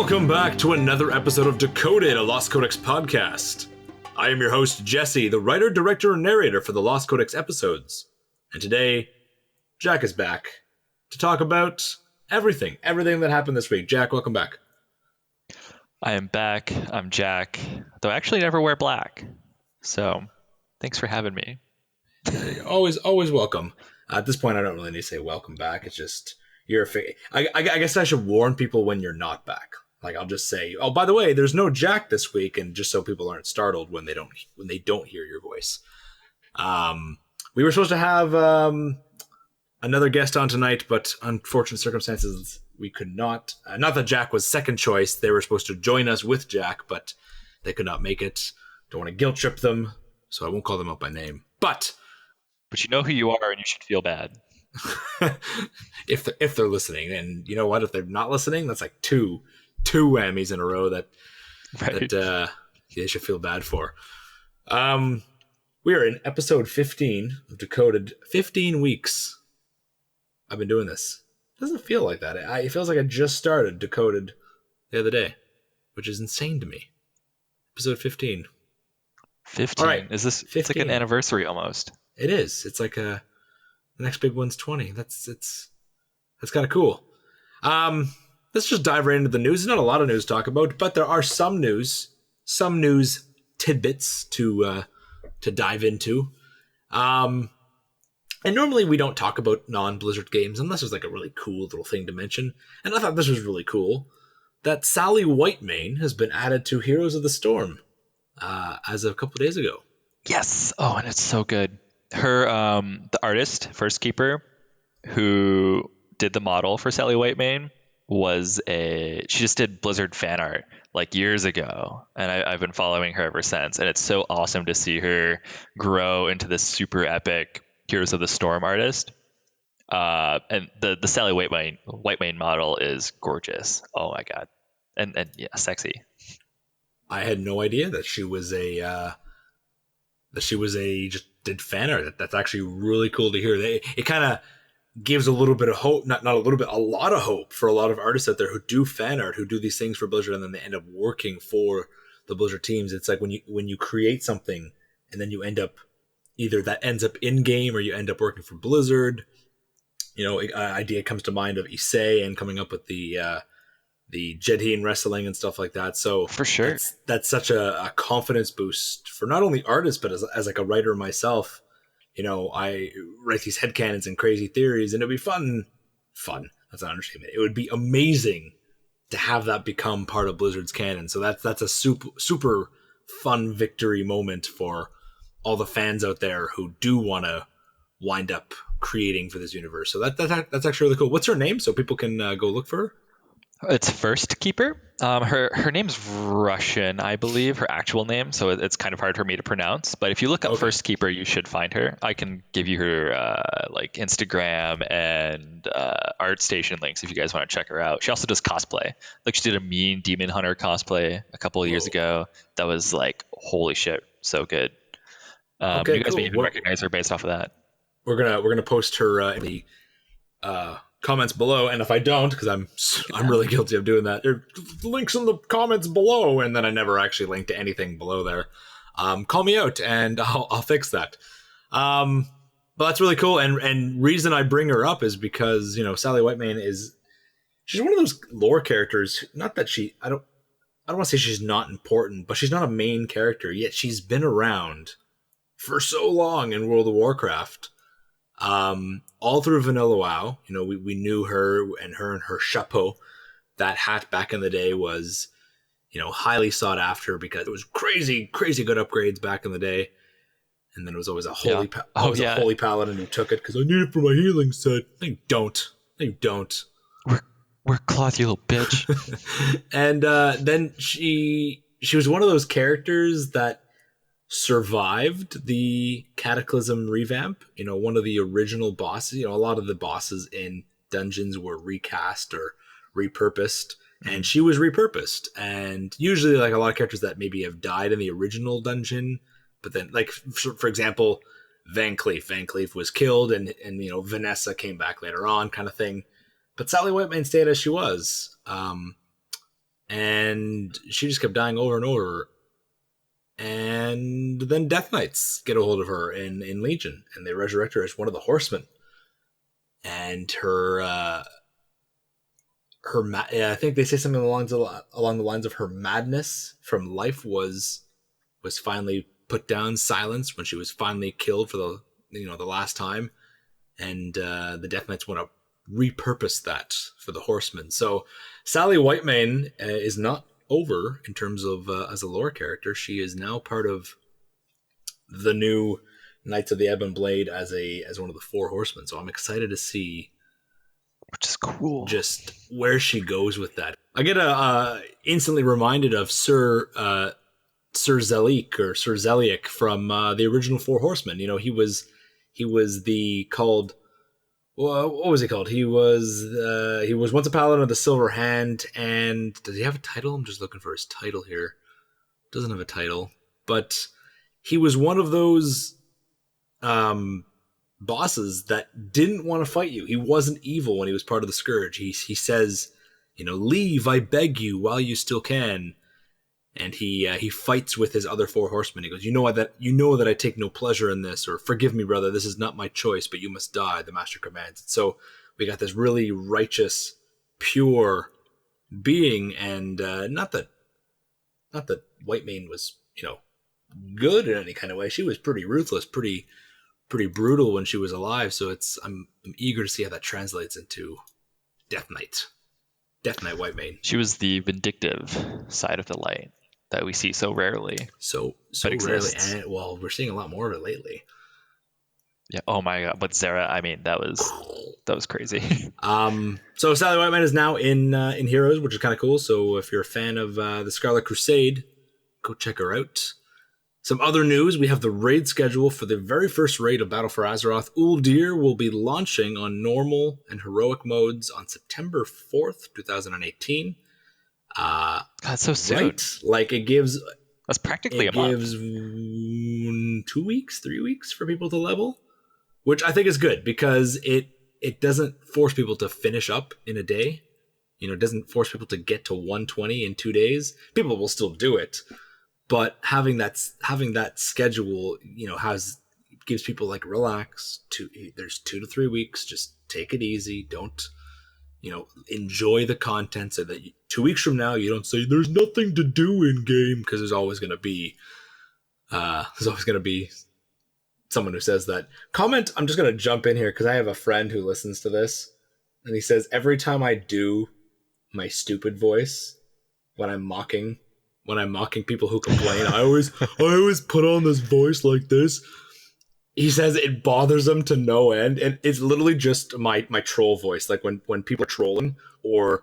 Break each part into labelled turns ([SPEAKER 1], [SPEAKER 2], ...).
[SPEAKER 1] Welcome back to another episode of Decoded, a Lost Codex podcast. I am your host, Jesse, the writer, director, and narrator for the Lost Codex episodes. And today, Jack is back to talk about everything that happened this week. Jack, welcome back.
[SPEAKER 2] I am back. I'm Jack, though I actually never wear black. So, thanks for having me.
[SPEAKER 1] Always welcome. At this point, I don't really need to say welcome back. It's just, I guess I should warn people when you're not back. Like, I'll just say, oh, by the way, there's no Jack this week, and just so people aren't startled when they don't hear your voice. We were supposed to have another guest on tonight, but unfortunate circumstances, we could not. Not that Jack was second choice. They were supposed to join us with Jack, but they could not make it. Don't want to guilt trip them, so I won't call them out by name. But
[SPEAKER 2] you know who you are, and you should feel bad.
[SPEAKER 1] if they're listening, and you know what? If they're not listening, that's like two whammies in a row that they should feel bad for. We are in episode 15 of Decoded. 15 weeks I've been doing this. It doesn't feel like that. It feels like I just started Decoded the other day, which is insane to me. Episode 15.
[SPEAKER 2] 15? All right, is this 15. It's like an anniversary almost.
[SPEAKER 1] It is. It's like the next big one's 20. That's kind of cool. Let's just dive right into the news. There's not a lot of news to talk about, but there are some news tidbits to dive into. And normally we don't talk about non-Blizzard games unless there's like a really cool little thing to mention. And I thought this was really cool that Sally Whitemane has been added to Heroes of the Storm as of a couple days ago.
[SPEAKER 2] Yes. Oh, and it's so good. Her the artist, Firstkeeper, who did the model for Sally Whitemane, she just did Blizzard fan art like years ago, and I've been following her ever since, and it's so awesome to see her grow into this super epic Heroes of the Storm artist. And the Sally Whitemane model is gorgeous. Oh my god, and yeah, sexy.
[SPEAKER 1] I had no idea that she was just did fan art. That's actually really cool to hear. It kind of gives a little bit of hope, not a little bit, a lot of hope for a lot of artists out there who do fan art, who do these things for Blizzard, and then they end up working for the Blizzard teams. It's like when you create something and then you end up either that ends up in game or you end up working for Blizzard. You know, an idea comes to mind of Issei and coming up with the Jedhin wrestling and stuff like that. So
[SPEAKER 2] for sure,
[SPEAKER 1] that's such a confidence boost for not only artists but as like a writer myself. You know, I write these headcanons and crazy theories, and it'd be fun. That's not an understatement. It would be amazing to have that become part of Blizzard's canon. So that's a super fun victory moment for all the fans out there who do want to wind up creating for this universe. So that's actually really cool. What's her name so people can go look for her?
[SPEAKER 2] It's Firstkeeper. Her name's Russian, I believe, her actual name, so it's kind of hard for me to pronounce. But if you look up Firstkeeper, you should find her. I can give you her like Instagram and ArtStation links if you guys want to check her out. She also does cosplay. Like she did a mean Demon Hunter cosplay a couple of years ago. That was like, holy shit, so good. You guys may even recognize her based off of that.
[SPEAKER 1] We're gonna post her in the comments below, and if I don't, because I'm really guilty of doing that, there are links in the comments below, and then I never actually link to anything below there. Call me out, and I'll fix that. But that's really cool, and reason I bring her up is because, you know, Sally Whitemane she's one of those lore characters. Not that I don't want to say she's not important, but she's not a main character yet. She's been around for so long in World of Warcraft. All through Vanilla WoW, you know, we knew her and her chapeau. That hat back in the day was, you know, highly sought after because it was crazy good upgrades back in the day. And then it was always a holy paladin who took it because I need it for my healing set. No, you don't.
[SPEAKER 2] We're cloth, you little bitch.
[SPEAKER 1] And then she was one of those characters that survived the Cataclysm revamp. You know, one of the original bosses. You know, a lot of the bosses in dungeons were recast or repurposed, and she was repurposed. And usually, like a lot of characters that maybe have died in the original dungeon, but then, like for example, Van Cleef was killed, and you know, Vanessa came back later on, kind of thing. But Sally Whitemane stayed as she was. and she just kept dying over and over. And then Death Knights get a hold of her in Legion, and they resurrect her as one of the Horsemen. And I think they say something along the lines of her madness from life was finally put down, silenced when she was finally killed for the last time, and the Death Knights want to repurpose that for the Horsemen. So Sally Whitemane is not over in terms of as a lore character. She is now part of the new Knights of the Ebon Blade as one of the 4 Horsemen. So I'm excited to see,
[SPEAKER 2] which is cool,
[SPEAKER 1] just where she goes with that. I get instantly reminded of Sir Zeliek from the original 4 Horsemen. You know, he was called. Well, what was he called? He was once a paladin of the Silver Hand, and does he have a title? I'm just looking for his title here. Doesn't have a title, but he was one of those bosses that didn't want to fight you. He wasn't evil when he was part of the Scourge. He says, leave, I beg you, while you still can. And he fights with his other 4 horsemen. He goes, you know that I take no pleasure in this, or forgive me, brother, this is not my choice, but you must die, the master commands. So we got this really righteous, pure being, and not that Whitemane was, good in any kind of way. She was pretty ruthless, pretty brutal when she was alive. So I'm eager to see how that translates into Death Knight Whitemane.
[SPEAKER 2] She was the vindictive side of the light that we see so rarely.
[SPEAKER 1] So rarely, and we're seeing a lot more of it lately.
[SPEAKER 2] Yeah. Oh my god. But Zera, I mean, that was crazy.
[SPEAKER 1] So Sally Whitemane is now in Heroes, which is kind of cool. So if you're a fan of the Scarlet Crusade, go check her out. Some other news, we have the raid schedule for the very first raid of Battle for Azeroth. Uldir will be launching on normal and heroic modes on September 4th, 2018.
[SPEAKER 2] That's so soon.
[SPEAKER 1] Right? Like
[SPEAKER 2] that's practically a month.
[SPEAKER 1] It gives 2 weeks, 3 weeks for people to level, which I think is good because it doesn't force people to finish up in a day. It doesn't force people to get to 120 in 2 days. People will still do it. But having that schedule, gives people like relax. There's 2 to 3 weeks. Just take it easy. Don't, enjoy the content so that 2 weeks from now you don't say there's nothing to do in game, because there's always going to be someone who says that. Comment. I'm just going to jump in here because I have a friend who listens to this, and he says every time I do my stupid voice when I'm mocking people who complain, I always put on this voice like this. He says it bothers him to no end, and it's literally just my troll voice. Like when people are trolling or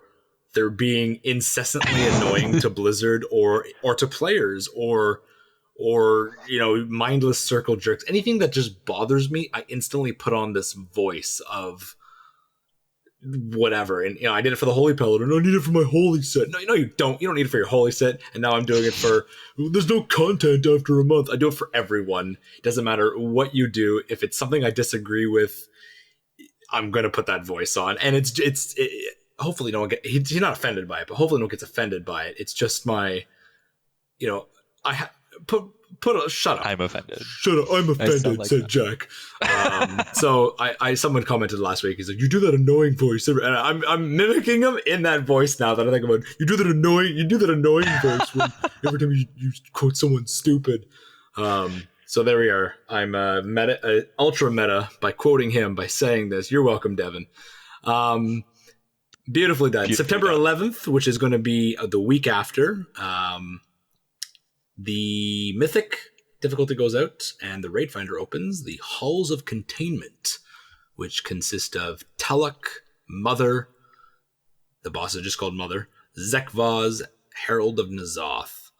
[SPEAKER 1] they're being incessantly annoying to Blizzard or to players or mindless circle jerks. Anything that just bothers me, I instantly put on this voice of whatever. And I did it for the Holy Paladin. I need it for my Holy set. No, you don't need it for your Holy set. And now I'm doing it for there's no content after a month. I do it for everyone. It doesn't matter what you do. If it's something I disagree with, I'm gonna put that voice on. And it's hopefully no one he's not offended by it, but hopefully no one gets offended by it. It's just my shut up.
[SPEAKER 2] I'm offended.
[SPEAKER 1] Shut up. I'm offended, like said that. Jack. So someone commented last week. He's like, you do that annoying voice. And I'm mimicking him in that voice now that I think about it. You do that annoying voice when every time you quote someone stupid. So there we are. I'm ultra meta by quoting him, by saying this. You're welcome, Devin. Beautifully done. September 11th, which is going to be the week after. The Mythic difficulty goes out, and the Raid Finder opens the Halls of Containment, which consist of Teluk, Mother, the boss is just called Mother, Zekvaz, Herald of N'Zoth.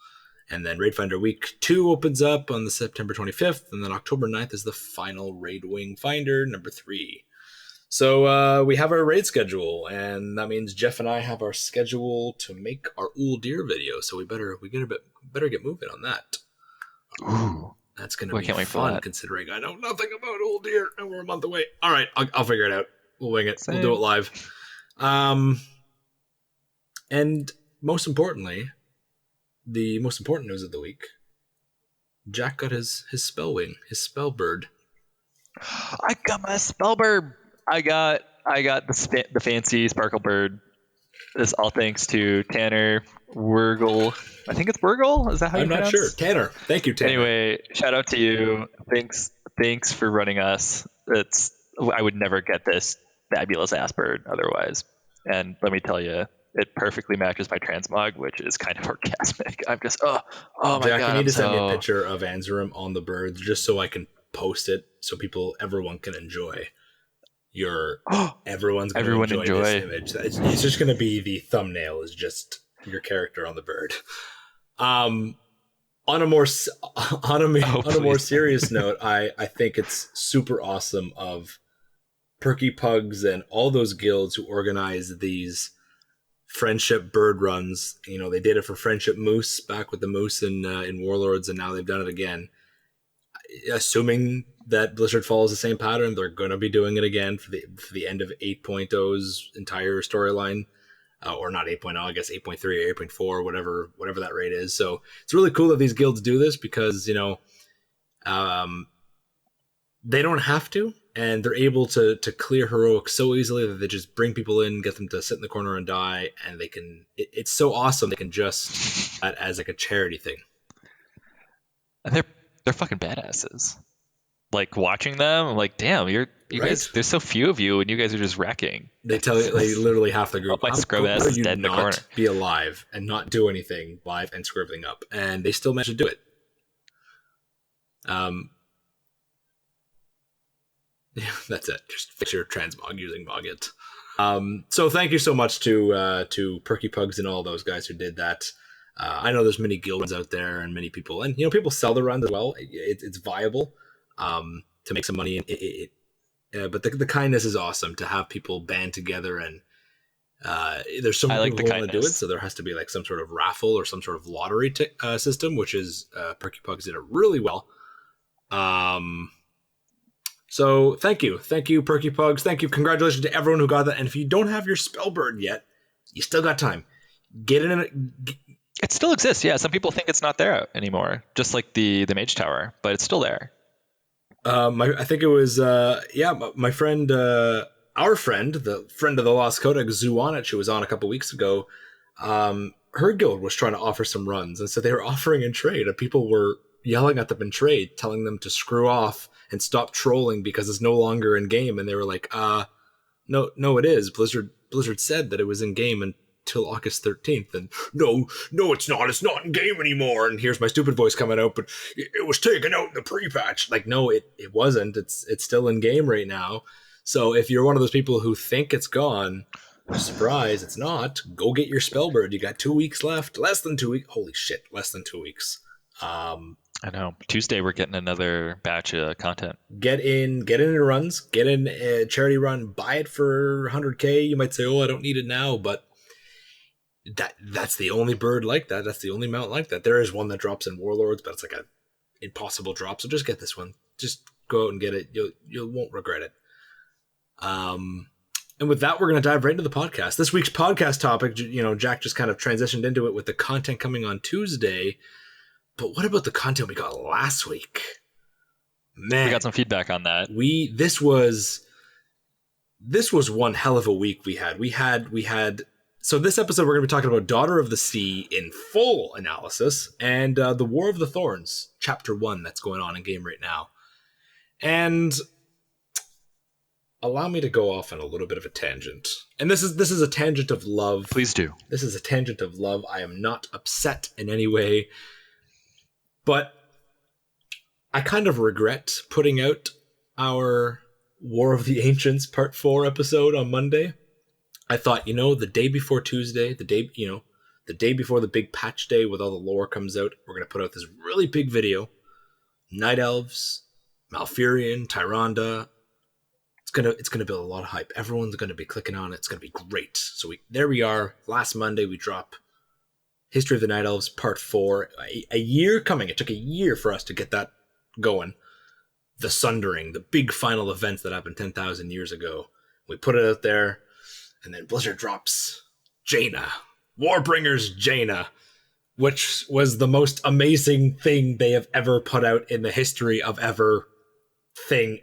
[SPEAKER 1] And then Raid Finder Week 2 opens up on the September 25th, and then October 9th is the final Raid Wing Finder, number 3. So we have our raid schedule, and that means Jeff and I have our schedule to make our Uldir video. So we better get moving on that.
[SPEAKER 2] Ooh,
[SPEAKER 1] that's going to be fun, considering I know nothing about Uldir, and we're a month away. All right, I'll figure it out. We'll wing it. Same. We'll do it live. And most importantly, the most important news of the week, Jack got his spell wing, his spell bird.
[SPEAKER 2] I got my spellbird. I got the fancy sparkle bird. This all thanks to Tanner Wurgle. I think it's Wurgle. Is that how you
[SPEAKER 1] I'm not
[SPEAKER 2] pronounce?
[SPEAKER 1] sure. Tanner, thank you, Tanner.
[SPEAKER 2] Anyway, shout out to you. Thanks for running us. I would never get this fabulous ass bird otherwise. And let me tell you, it perfectly matches my transmog, which is kind of orgasmic. I'm just oh my
[SPEAKER 1] Jack,
[SPEAKER 2] god.
[SPEAKER 1] you need to send me a picture of Anzurum on the birds just so I can post it so everyone can enjoy everyone's going to enjoy this image. It's just going to be the thumbnail is just your character on the bird. On a more serious note, I think it's super awesome of Perky Pugs and all those guilds who organize these friendship bird runs. You know, they did it for Friendship Moose back with the Moose in Warlords, and now they've done it again. Assuming that Blizzard follows the same pattern, they're going to be doing it again for the end of 8.0's entire storyline. Or not 8.0, I guess 8.3 or 8.4, whatever that rate is. So it's really cool that these guilds do this because, you know, they don't have to, and they're able to clear heroics so easily that they just bring people in, get them to sit in the corner and die, and they can. It's so awesome they can just that as like a charity thing.
[SPEAKER 2] And they're fucking badasses. Like watching them, I'm like, damn, you right? Guys. There's so few of you, and you guys are just wrecking.
[SPEAKER 1] They tell you, like, literally half the group.
[SPEAKER 2] My scrub ass is dead in the corner.
[SPEAKER 1] Be alive and not do anything live and scribbling up, and they still manage to do it. Yeah, that's it. Just fix your transmog using Mogget. So thank you so much to Perky Pugs and all those guys who did that. I know there's many guilds out there and many people, and you know, people sell the runs as well. It's viable to make some money. But the kindness is awesome to have people band together, and there's so many people who want to do it. So there has to be like some sort of raffle or some sort of lottery system, which is Perky Pugs did it really well. So thank you, Perky Pugs. Thank you, congratulations to everyone who got that. And if you don't have your Spellbird yet, you still got time. Get in.
[SPEAKER 2] It still exists. Yeah, some people think it's not there anymore, just like the Mage Tower, but it's still there.
[SPEAKER 1] I think it was my friend, our friend, the friend of the Lost Codex, Zuanich, who was on a couple weeks ago. Her guild was trying to offer some runs, and so they were offering in trade, and people were yelling at them in trade, telling them to screw off and stop trolling because it's no longer in game. And they were like, no, it is. Blizzard said that it was in game until August 13th, and no, it's not in game anymore. And here's my stupid voice coming out, but it was taken out in the pre-patch. Like, no, it wasn't. It's still in game right now. So if you're one of those people who think it's gone, surprise, it's not. Go get your Spellbird. You got 2 weeks left. Less than 2 weeks. Holy shit, less than 2 weeks.
[SPEAKER 2] I know. Tuesday we're getting another batch of content.
[SPEAKER 1] Get in runs. Get in a charity run. Buy it for 100k. You might say, "Oh, I don't need it now," but that's the only bird like that. That's the only mount like that. There is one that drops in Warlords, but it's like a impossible drop. So just get this one. Just go out and get it. You won't regret it. And with that, we're going to dive right into the podcast. This week's podcast topic, you know, Jack just kind of transitioned into it with the content coming on Tuesday. But what about the content we got last week? Man,
[SPEAKER 2] we got some feedback on that.
[SPEAKER 1] This was one hell of a week we had. So this episode we're going to be talking about Daughter of the Sea in full analysis and the War of the Thorns, Chapter 1 that's going on in game right now. And allow me to go off on a little bit of a tangent. And this is a tangent of love.
[SPEAKER 2] Please do.
[SPEAKER 1] This is a tangent of love. I am not upset in any way. But I kind of regret putting out our War of the Ancients Part 4 episode on Monday. I thought, the day before Tuesday, the day before the big patch day with all the lore comes out, we're going to put out this really big video. Night Elves, Malfurion, Tyrande. It's gonna build a lot of hype. Everyone's going to be clicking on it. It's going to be great. So there we are. Last Monday we drop History of the Night Elves Part 4. A year coming. It took a year for us to get that going. The Sundering, the big final events that happened 10,000 years ago. We put it out there, and then Blizzard drops Jaina, Warbringers Jaina, which was the most amazing thing they have ever put out in the history of everything.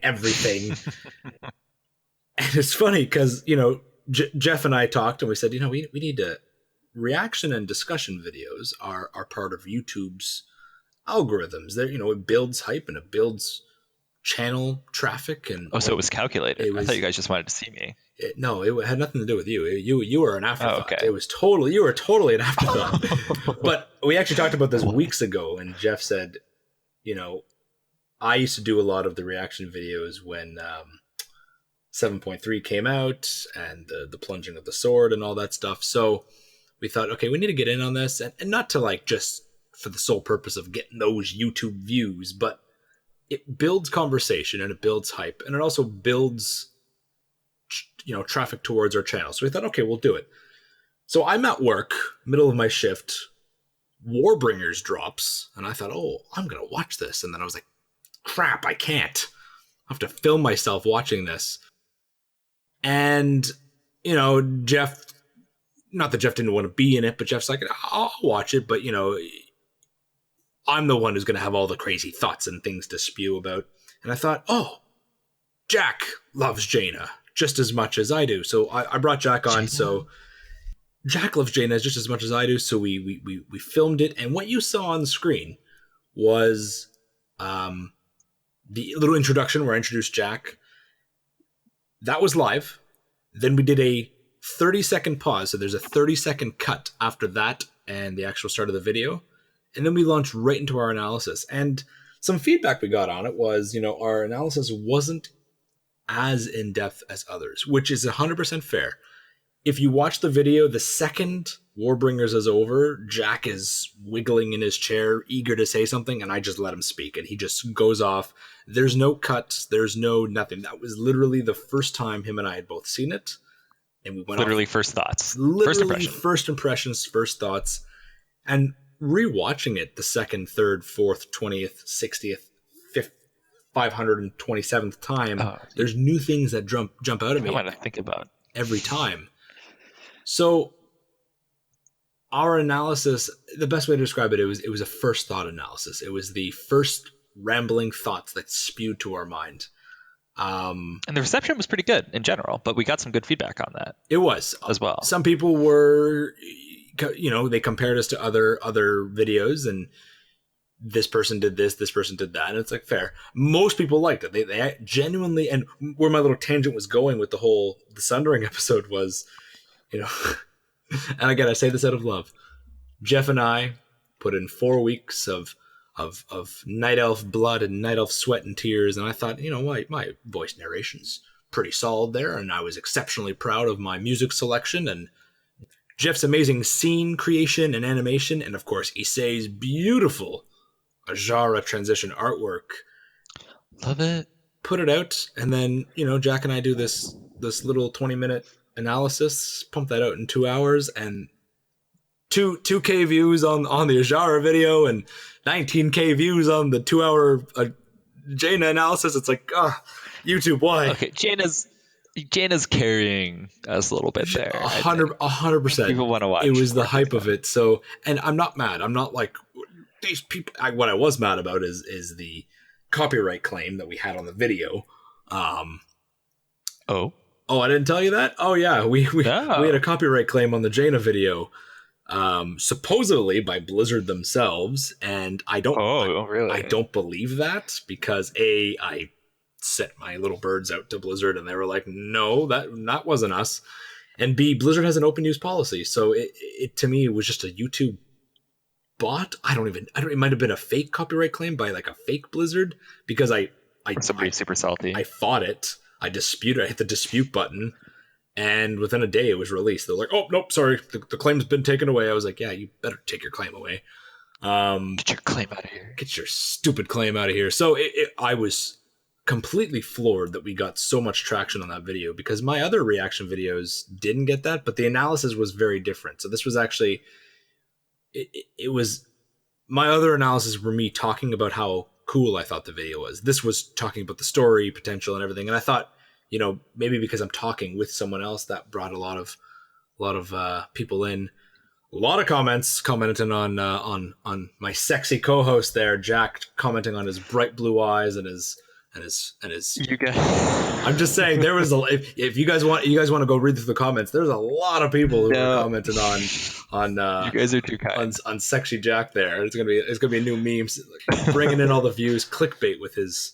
[SPEAKER 1] And it's funny because, Jeff and I talked and we said, we need to, reaction and discussion videos are part of YouTube's algorithms. There, it builds hype and it builds channel traffic. And
[SPEAKER 2] so it was calculated. I thought you guys just wanted to see me.
[SPEAKER 1] No, it had nothing to do with you. You were an afterthought.
[SPEAKER 2] Oh, okay.
[SPEAKER 1] You were totally an afterthought. But we actually talked about this weeks ago, and Jeff said, I used to do a lot of the reaction videos when 7.3 came out and the plunging of the sword and all that stuff. So we thought, okay, we need to get in on this, and not to like just for the sole purpose of getting those YouTube views, but it builds conversation and it builds hype, and it also builds traffic towards our channel. So we thought, okay, we'll do it. So I'm at work, middle of my shift, Warbringers drops, and I thought, oh, I'm gonna watch this. And then I was like, crap, I can't. I have to film myself watching this. And Jeff, not that Jeff didn't want to be in it, but Jeff's like, I'll watch it, but I'm the one who's gonna have all the crazy thoughts and things to spew about. And I thought, oh, Jack loves Jaina just as much as I do. So I brought Jack on. Jaina. So Jack loves Jaina just as much as I do. So we filmed it. And what you saw on the screen was the little introduction where I introduced Jack. That was live. Then we did a 30-second pause. So there's a 30-second cut after that and the actual start of the video. And then we launched right into our analysis. And some feedback we got on it was, our analysis wasn't as in-depth as others, which is 100% fair. If you watch the video, the second Warbringers is over, Jack is wiggling in his chair, eager to say something, and I just let him speak, and he just goes off. There's no cuts, there's no nothing. That was literally the first time him and I had both seen it, and we went
[SPEAKER 2] literally
[SPEAKER 1] off.
[SPEAKER 2] First thoughts.
[SPEAKER 1] Literally first impressions, first thoughts. And rewatching it the second, third, fourth, 20th, 60th, 527th time, there's new things that jump out at me.
[SPEAKER 2] I want to think about
[SPEAKER 1] every time. So our analysis, the best way to describe it was a first thought analysis. It was the first rambling thoughts that spewed to our mind.
[SPEAKER 2] And the reception was pretty good in general, but we got some good feedback on that.
[SPEAKER 1] It was
[SPEAKER 2] as well.
[SPEAKER 1] Some people were, they compared us to other videos, and this person did this person did that, and it's like fair. Most people liked it. They genuinely, and where my little tangent was going with the Sundering episode was, and again, I say this out of love. Jeff and I put in 4 weeks of Night Elf blood and Night Elf sweat and tears, and I thought, my voice narration's pretty solid there, and I was exceptionally proud of my music selection and Jeff's amazing scene creation and animation, and of course Issei's beautiful Ajara transition artwork.
[SPEAKER 2] Love it.
[SPEAKER 1] Put it out, and then Jack and I do this little 20-minute analysis, pump that out in 2 hours, and 2K views on the Ajara video and 19K views on the 2-hour Jaina analysis. It's like, YouTube, why?
[SPEAKER 2] Okay, Jaina's carrying us a little bit there.
[SPEAKER 1] 100%.
[SPEAKER 2] People want to watch.
[SPEAKER 1] It was the hype of it. So, and I'm not mad. I'm not like these people. What I was mad about is the copyright claim that we had on the video. Oh, I didn't tell you that? Oh yeah, we had a copyright claim on the Jaina video. Supposedly by Blizzard themselves, and I don't.
[SPEAKER 2] Oh, really?
[SPEAKER 1] I don't believe that because I sent my little birds out to Blizzard, and they were like, "No, that wasn't us." And B, Blizzard has an open use policy, so it to me it was just a YouTube bot. I don't. It might have been a fake copyright claim by like a fake Blizzard because
[SPEAKER 2] somebody super salty.
[SPEAKER 1] I fought it. I disputed. I hit the dispute button. And within a day, it was released. They're like, "Oh, nope, sorry, the claim's been taken away." I was like, "Yeah, you better take your claim away.
[SPEAKER 2] Get your claim out of here.
[SPEAKER 1] Get your stupid claim out of here." So I was completely floored that we got so much traction on that video because my other reaction videos didn't get that, but the analysis was very different. So this was actually, it was, my other analysis were me talking about how cool I thought the video was. This was talking about the story, potential, and everything. And I thought, maybe because I'm talking with someone else, that brought a lot of people in. A lot of comments commenting on my sexy co-host there, Jack, commenting on his bright blue eyes and his.
[SPEAKER 2] You guys.
[SPEAKER 1] I'm just saying there was if you guys want to go read through the comments, there's a lot of people who were commenting on
[SPEAKER 2] you guys are too kind
[SPEAKER 1] on sexy Jack there. It's gonna be a new meme, bringing in all the views, clickbait with his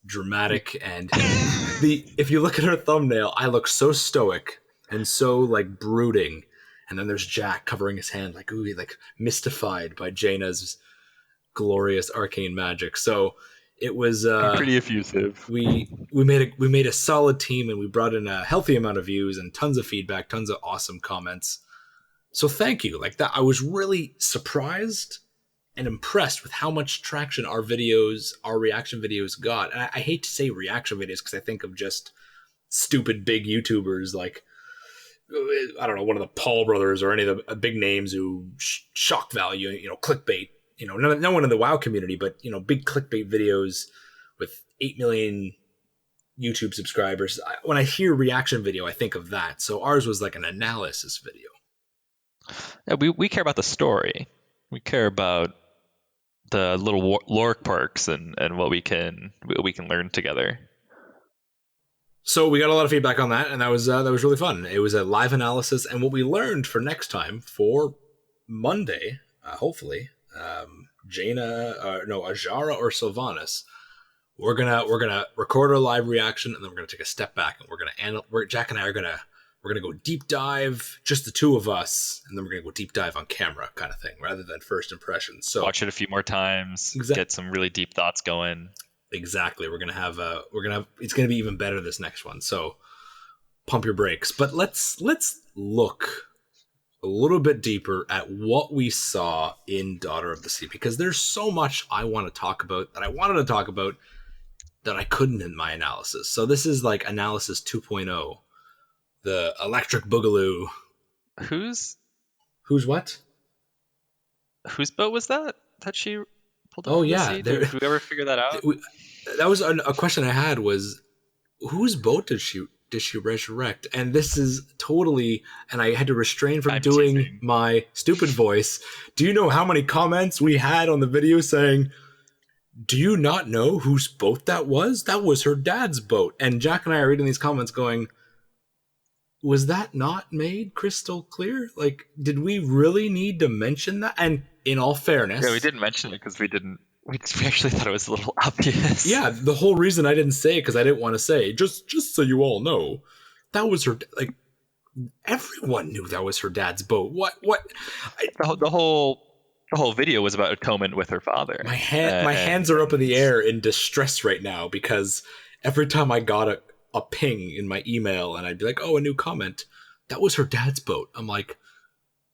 [SPEAKER 1] dramatic and if you look at her thumbnail, I look so stoic and so like brooding, and then there's Jack covering his hand like ooh, like mystified by Jaina's glorious arcane magic. So it was
[SPEAKER 2] pretty effusive.
[SPEAKER 1] We made a solid team, and we brought in a healthy amount of views and tons of feedback, tons of awesome comments. So thank you. Like that, I was really surprised and impressed with how much traction our reaction videos got. And I hate to say reaction videos because I think of just stupid big YouTubers like I don't know, one of the Paul brothers or any of the big names who shock value, clickbait. No one in the WoW community, but big clickbait videos with 8 million YouTube subscribers. When I hear reaction video, I think of that. So ours was like an analysis video.
[SPEAKER 2] Yeah, we care about the story. We care about the little lore quirks and what we can learn together.
[SPEAKER 1] So we got a lot of feedback on that, and that was really fun. It was a live analysis, and what we learned for next time for Monday, hopefully. Ajara or Sylvanas. We're gonna record our live reaction, and then we're gonna take a step back, and Jack and I are gonna go deep dive, just the two of us, and then we're gonna go deep dive on camera, kind of thing, rather than first impressions. So
[SPEAKER 2] watch it a few more times, get some really deep thoughts going.
[SPEAKER 1] Exactly. It's gonna be even better this next one. So pump your brakes. But let's look a little bit deeper at what we saw in Daughter of the Sea, because there's so much I want to talk about that I couldn't in my analysis. So this is like analysis 2.0, the electric boogaloo.
[SPEAKER 2] Whose
[SPEAKER 1] what?
[SPEAKER 2] Whose boat was that she pulled up?
[SPEAKER 1] Oh yeah,
[SPEAKER 2] did we ever figure that out?
[SPEAKER 1] That was a question I had, was whose boat did she resurrect? And this is totally, and I had to refrain from doing my stupid voice. Do you know how many comments we had on the video saying, do you not know whose boat that was? That was her dad's boat. And Jack and I are reading these comments going, was that not made crystal clear? Like, did we really need to mention that? And in all fairness...
[SPEAKER 2] Yeah, we didn't mention it because we actually thought it was a little obvious.
[SPEAKER 1] Yeah, the whole reason I didn't say it because I didn't want to say, just so you all know, that was her... Like, everyone knew that was her dad's boat. What?
[SPEAKER 2] The whole video was about atonement with her father.
[SPEAKER 1] My hands are up in the air in distress right now, because every time I got a ping in my email and I'd be like, oh, a new comment, that was her dad's boat. I'm like,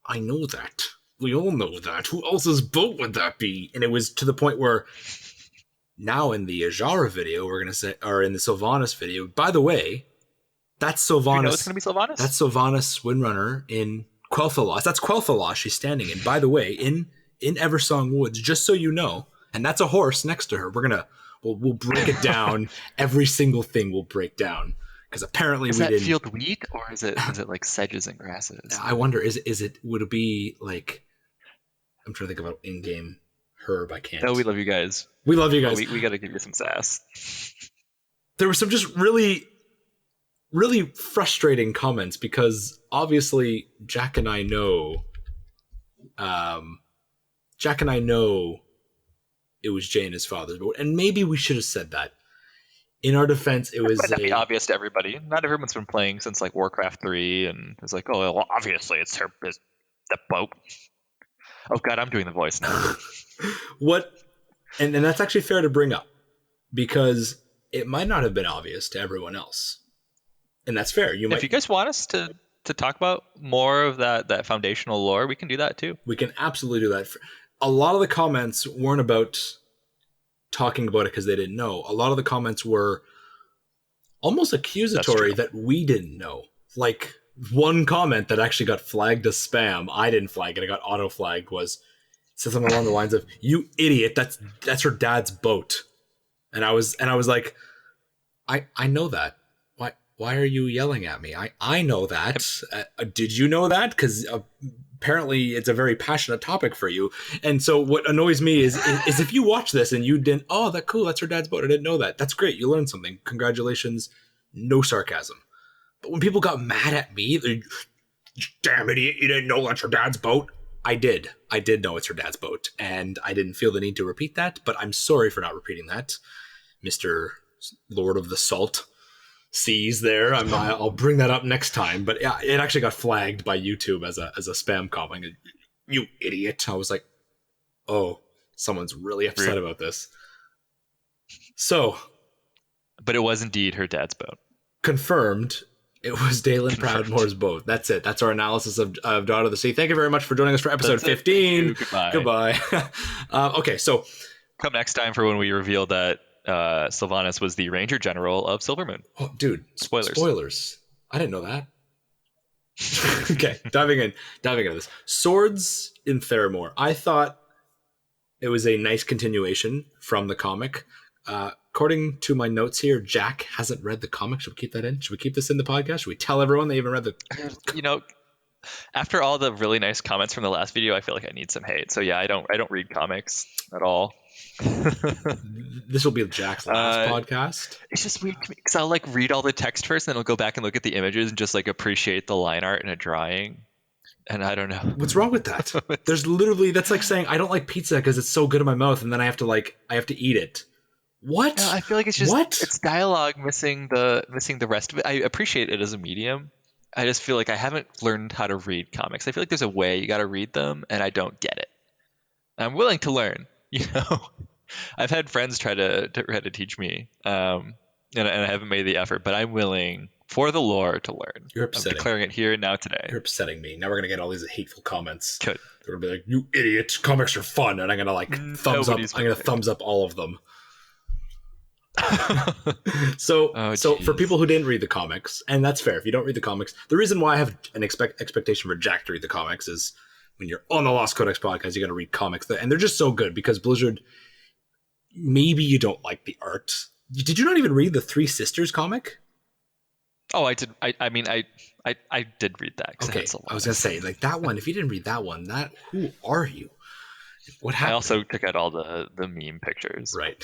[SPEAKER 1] I know that. We all know that. Who else's boat would that be? And it was to the point where now in the Ajara video, we're going to say, or in the Sylvanas video, by the way, that's Sylvanas.
[SPEAKER 2] You know it's going to be Sylvanas?
[SPEAKER 1] That's Sylvanas Windrunner in Quel'Thalas. That's Quel'Thalas she's standing in, by the way, in Eversong Woods, just so you know. And that's a horse next to her. We'll break it down. Every single thing we'll break down. Because apparently
[SPEAKER 2] is that field wheat, or is it like sedges and grasses?
[SPEAKER 1] I wonder, would it be like, I'm trying to think about in-game herb. I can't.
[SPEAKER 2] No, we love you guys.
[SPEAKER 1] We love you guys.
[SPEAKER 2] We got to give you some sass.
[SPEAKER 1] There were some just really, really frustrating comments, because obviously Jack and I know it was Jaina's father's boat, and maybe we should have said that. In our defense, it was
[SPEAKER 2] obvious to everybody. Not everyone's been playing since like Warcraft 3, and it's like, oh, well, obviously it's the boat. Oh god, I'm doing the voice now.
[SPEAKER 1] What? And that's actually fair to bring up, because it might not have been obvious to everyone else, and that's fair.
[SPEAKER 2] If you guys want us to talk about more of that foundational lore, we can do that too.
[SPEAKER 1] We can absolutely do that. A lot of the comments weren't about talking about it because they didn't know. A lot of the comments were almost accusatory that we didn't know. Like, one comment that actually got flagged as spam, I didn't flag it, I got auto flagged, said something along the lines of, "You idiot, that's her dad's boat." And I was like, I know that. Why are you yelling at me? I know that. Did you know that? Because apparently it's a very passionate topic for you. And so what annoys me is if you watch this and you didn't, oh, that's cool. That's her dad's boat. I didn't know that. That's great. You learned something. Congratulations. No sarcasm. But when people got mad at me, damn idiot, you didn't know that's her dad's boat. I did know it's her dad's boat. And I didn't feel the need to repeat that. But I'm sorry for not repeating that, Mr. Lord of the Salt Seas there. I'll bring that up next time. But yeah, it actually got flagged by YouTube as a spam comment. You idiot. I was like, oh, someone's really upset about this. So.
[SPEAKER 2] But it was indeed her dad's boat.
[SPEAKER 1] Confirmed. It was Jaina Proudmoore's boat. That's it. That's our analysis of Daughter of the Sea. Thank you very much for joining us for episode 15. Goodbye. Okay, so.
[SPEAKER 2] Come next time for when we reveal that Sylvanas was the Ranger General of Silvermoon.
[SPEAKER 1] Oh, dude. Spoilers. I didn't know that. Okay, diving into this. Swords in Theramore. I thought it was a nice continuation from the comic. According to my notes here, Jack hasn't read the comic. Should we keep that in? Should we keep this in the podcast? Should we tell everyone they haven't read the...
[SPEAKER 2] After all the really nice comments from the last video, I feel like I need some hate. So yeah, I don't read comics at all.
[SPEAKER 1] This will be Jack's last podcast.
[SPEAKER 2] It's just weird because I'll like read all the text first, and then I'll go back and look at the images and just like appreciate the line art in a drawing. And I don't know
[SPEAKER 1] what's wrong with that. There's literally, that's like saying I don't like pizza because it's so good in my mouth, and then I have to eat it. What?
[SPEAKER 2] No, I feel like it's just it's dialogue missing the rest of it. I appreciate it as a medium. I just feel like I haven't learned how to read comics. I feel like there's a way you got to read them, and I don't get it. I'm willing to learn. I've had friends try to teach me, and I haven't made the effort. But I'm willing for the lore to learn.
[SPEAKER 1] You're upsetting.
[SPEAKER 2] I'm declaring it here and now today.
[SPEAKER 1] You're upsetting me. Now we're gonna get all these hateful comments.
[SPEAKER 2] Good.
[SPEAKER 1] They're gonna be like, "You idiot! Comics are fun," and I'm gonna thumbs up. I'm gonna thumbs up all of them. So for people who didn't read the comics, and that's fair if you don't read the comics, the reason why I have an expectation for Jack to read the comics is when you're on the Lost Codex podcast, you got to read comics, and they're just so good because Blizzard. Maybe you don't like the art. Did you not even read the Three Sisters comic?
[SPEAKER 2] Oh, I did. I mean, I did read that.
[SPEAKER 1] Okay, I was gonna say like that one. If you didn't read that one, who are you? What happened?
[SPEAKER 2] I also took out all the meme pictures.
[SPEAKER 1] Right.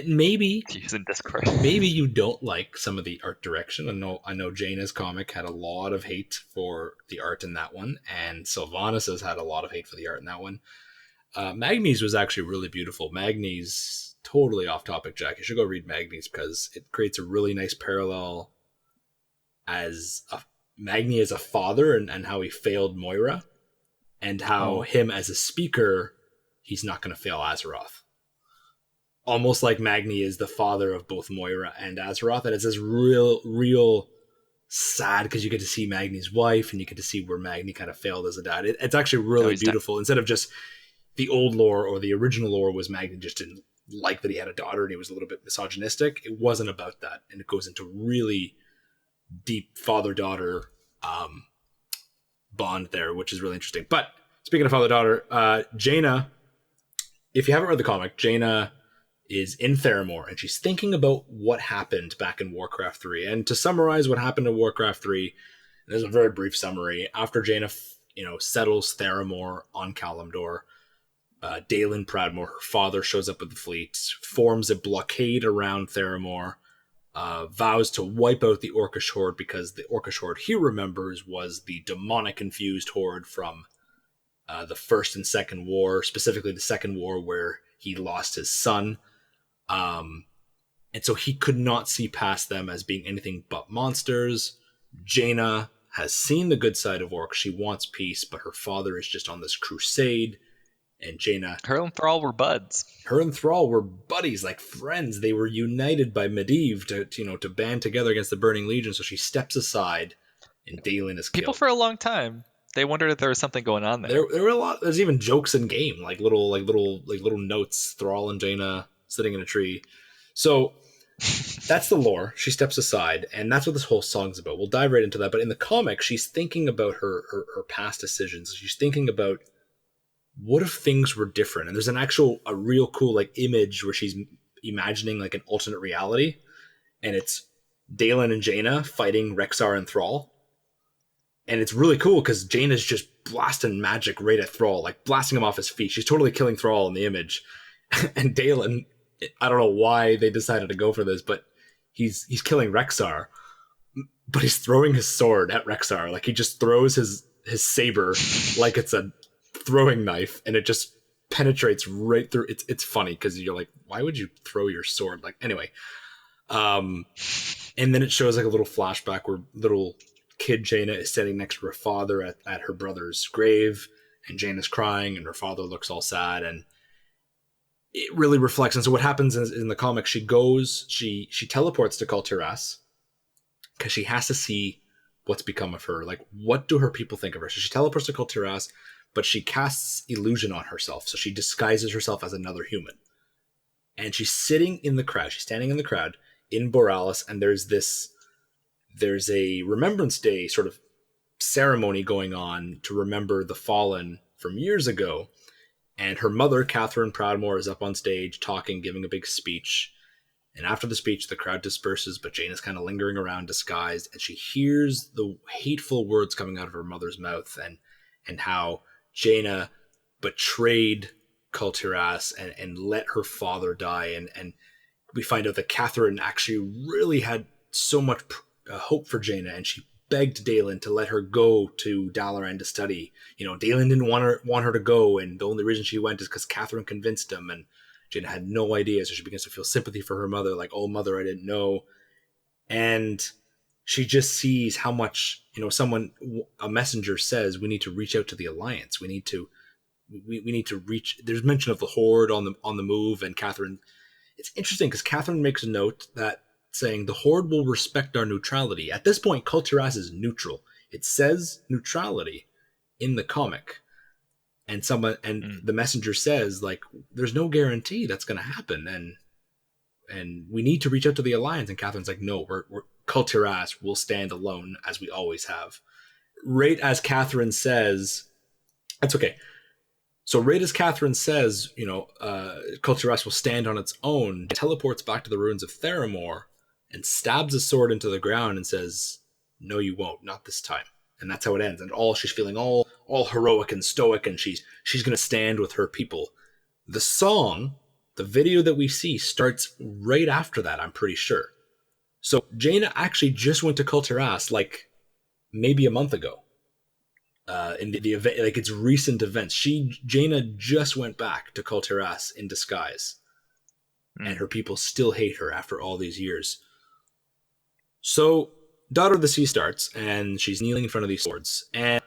[SPEAKER 1] Maybe
[SPEAKER 2] to use in Discord.
[SPEAKER 1] Maybe you don't like some of the art direction. I know Jaina's comic had a lot of hate for the art in that one, and Sylvanas has had a lot of hate for the art in that one. Magni's was actually really beautiful. Magni's totally off topic, Jack. You should go read Magni's because it creates a really nice parallel as Magni as a father and how he failed Moira. And how him as a speaker, he's not going to fail Azeroth. Almost like Magni is the father of both Moira and Azeroth. And it's this real sad because you get to see Magni's wife and you get to see where Magni kind of failed as a dad. It's actually really beautiful. Instead of just the old lore or the original lore was Magni just didn't like that he had a daughter and he was a little bit misogynistic. It wasn't about that. And it goes into really deep father-daughter bond there, which is really interesting. But speaking of father-daughter, Jaina, if you haven't read the comic, Jaina is in Theramore and she's thinking about what happened back in Warcraft 3. And to summarize what happened in Warcraft 3, there's a very brief summary. After Jaina, settles Theramore on Kalimdor, Jaina Proudmoore, her father, shows up with the fleet, forms a blockade around Theramore, vows to wipe out the Orcish Horde because the Orcish Horde he remembers was the demonic-infused horde from the First and Second War, specifically the Second War where he lost his son. And so he could not see past them as being anything but monsters. Jaina has seen the good side of orcs. She wants peace, but her father is just on this crusade. And Jaina...
[SPEAKER 2] Her and Thrall were buds.
[SPEAKER 1] Her and Thrall were buddies, like friends. They were united by Medivh to band together against the Burning Legion. So she steps aside, and Daelin is killed.
[SPEAKER 2] People for a long time, they wondered if there was something going on there.
[SPEAKER 1] There were a lot. There's even jokes in game, like little notes. Thrall and Jaina sitting in a tree. So that's the lore. She steps aside, and that's what this whole song's about. We'll dive right into that. But in the comic, she's thinking about her past decisions. She's thinking about, what if things were different? And there's a real cool image where she's imagining an alternate reality, and it's Dalen and Jaina fighting Rexxar and Thrall. And it's really cool because Jaina's just blasting magic right at Thrall, like blasting him off his feet. She's totally killing Thrall in the image. And Dalen, I don't know why they decided to go for this, but he's killing Rexxar, but he's throwing his sword at Rexxar. Like he just throws his saber like it's a throwing knife, and it just penetrates right through. It's funny because you're like, why would you throw your sword? Like, anyway. And then it shows like a little flashback where little kid Jaina is standing next to her father at her brother's grave, and Jaina's crying and her father looks all sad, and it really reflects. And so what happens is, in the comic, she teleports to Kul Tiras because she has to see what's become of her. Like, what do her people think of her? So she teleports to Kul Tiras, but she casts illusion on herself. So she disguises herself as another human. And she's sitting in the crowd. She's standing in the crowd in Borealis, and there's a Remembrance Day sort of ceremony going on to remember the fallen from years ago. And her mother, Catherine Proudmoore, is up on stage talking, giving a big speech. And after the speech, the crowd disperses, but Jane is kind of lingering around disguised, and she hears the hateful words coming out of her mother's mouth, and how Jaina betrayed Kul Tiras and let her father die. And we find out that Catherine actually really had so much hope for Jaina, and she begged Dalen to let her go to Dalaran to study. Dalen didn't want her to go, and the only reason she went is because Catherine convinced him, and Jaina had no idea, so she begins to feel sympathy for her mother, like, oh, mother, I didn't know. And she just sees how much, a messenger says, we need to reach out to the Alliance. We need to reach. There's mention of the Horde on the move, and Catherine. It's interesting because Catherine makes a note that saying the Horde will respect our neutrality. At this point, Kul Tiras is neutral. It says neutrality in the comic, and the messenger says, like, there's no guarantee that's going to happen, and we need to reach out to the Alliance. And Catherine's like, no, we're Kul Tiras will stand alone as we always have. Right as Catherine says, that's okay. So right as Catherine says, Kul Tiras will stand on its own, teleports back to the ruins of Theramore and stabs a sword into the ground and says, no, you won't, not this time. And that's how it ends. And she's feeling all heroic and stoic, and she's going to stand with her people. The song, the video that we see, starts right after that, I'm pretty sure. So Jaina actually just went to Kul Tiras like maybe a month ago. In the event, like, it's recent events. Jaina just went back to Kul Tiras in disguise, and her people still hate her after all these years. So, Daughter of the Sea starts, and she's kneeling in front of these swords, and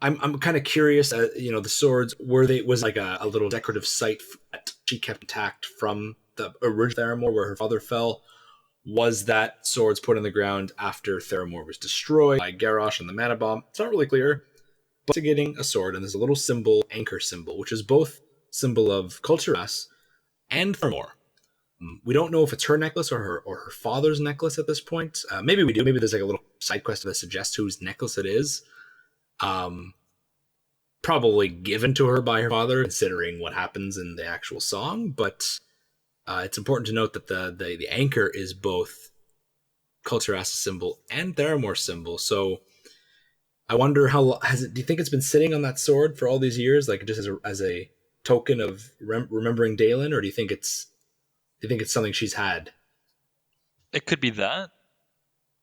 [SPEAKER 1] I'm kind of curious. The swords was like a little decorative site that she kept intact from the original Theramore where her father fell. Was that swords put in the ground after Theramore was destroyed by Garrosh and the Mana Bomb? It's not really clear. But getting a sword, and there's a little symbol, anchor symbol, which is both symbol of Kul Tiras and Theramore. We don't know if it's her necklace or her father's necklace at this point. Maybe we do. Maybe there's like a little side quest that suggests whose necklace it is. Probably given to her by her father, considering what happens in the actual song, but it's important to note that the anchor is both Kul Tiras' symbol and Theramore's symbol. So I wonder do you think it's been sitting on that sword for all these years, like just as a token of remembering Dalen, or do you think it's something she's had?
[SPEAKER 2] It could be that.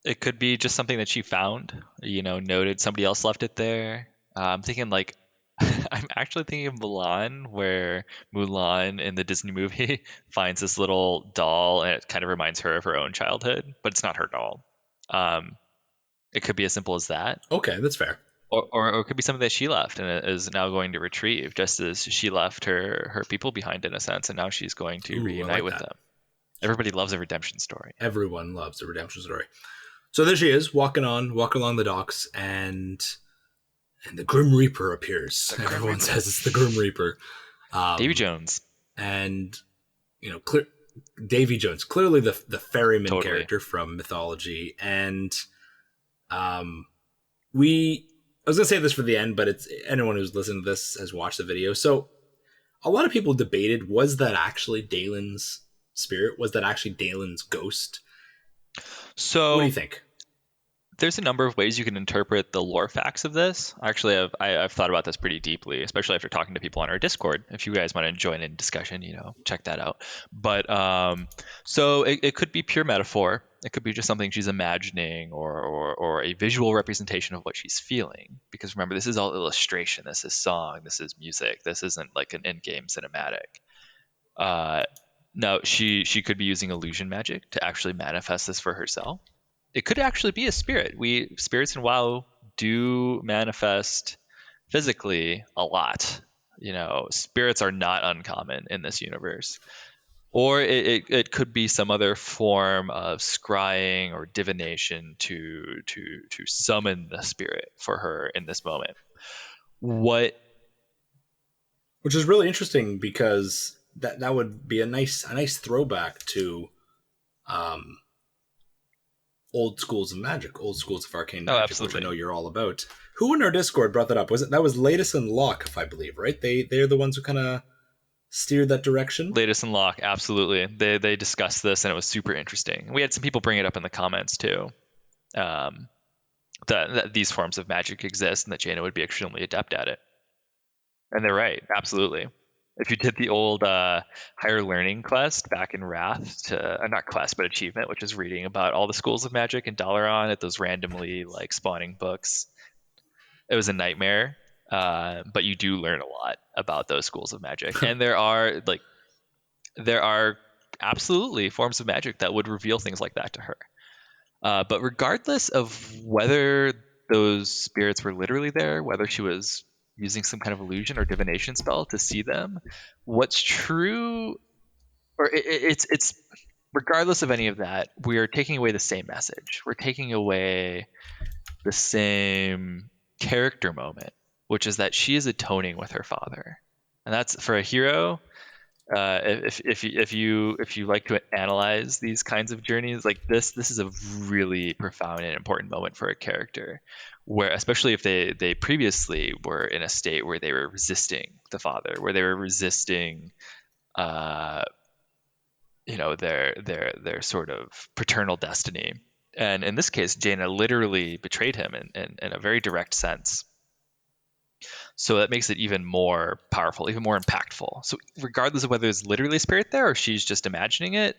[SPEAKER 2] It could be just something that she found, noted somebody else left it there. I'm thinking like, I'm actually thinking of Mulan, where Mulan in the Disney movie finds this little doll, and it kind of reminds her of her own childhood, but it's not her doll. It could be as simple as that.
[SPEAKER 1] Okay, that's fair.
[SPEAKER 2] Or it could be something that she left and is now going to retrieve, just as she left her people behind, in a sense, and now she's going to reunite with them. Everybody loves a redemption story.
[SPEAKER 1] Everyone loves a redemption story. So there she is, walking along the docks, and the Grim Reaper appears. Everyone says it's the Grim Reaper.
[SPEAKER 2] Davy Jones.
[SPEAKER 1] And, Davy Jones, clearly the ferryman character from mythology. And I was going to say this for the end, but it's anyone who's listened to this has watched the video. So a lot of people debated, was that actually Dalen's spirit? Was that actually Dalen's ghost? What do
[SPEAKER 2] So
[SPEAKER 1] you think?
[SPEAKER 2] there's a number of ways you can interpret the lore facts of this. Actually, I've thought about this pretty deeply, especially after talking to people on our Discord. If you guys want to join in discussion, check that out. But so it could be pure metaphor. It could be just something she's imagining, or a visual representation of what she's feeling. Because remember, this is all illustration. This is song. This is music. This isn't like an in-game cinematic. Uh, no, she could be using illusion magic to actually manifest this for herself. It could actually be a spirit. We spirits in WoW do manifest physically a lot. Spirits are not uncommon in this universe. Or it could be some other form of scrying or divination to summon the spirit for her in this moment. What
[SPEAKER 1] Which is really interesting because that would be a nice throwback to um, old schools of magic, old schools of arcane
[SPEAKER 2] Oh,
[SPEAKER 1] magic, which I
[SPEAKER 2] absolutely.
[SPEAKER 1] know you're all about. Who in our Discord brought that up? That was Latest and Locke, if I believe, right? They're the ones who kind of steered that direction.
[SPEAKER 2] Latest and Lock, absolutely. They discussed this and it was super interesting. We had some people bring it up in the comments too. Um, that these forms of magic exist and that Jaina would be extremely adept at it. And they're right, absolutely. If you did the old higher learning quest back in Wrath, not quest but achievement, which is reading about all the schools of magic in Dalaran at those randomly like spawning books, it was a nightmare. But you do learn a lot about those schools of magic, and there are absolutely forms of magic that would reveal things like that to her. But regardless of whether those spirits were literally there, whether she was using some kind of illusion or divination spell to see them, what's true, or it's regardless of any of that, we are taking away the same message. We're taking away the same character moment, which is that she is atoning with her father, and that's for a hero. If you like to analyze these kinds of journeys like this is a really profound and important moment for a character, where especially if they previously were in a state where they were resisting the father, where they were resisting uh their sort of paternal destiny. And in this case, Jaina literally betrayed him in a very direct sense. So that makes it even more powerful, even more impactful. So regardless of whether there's literally a spirit there or she's just imagining it,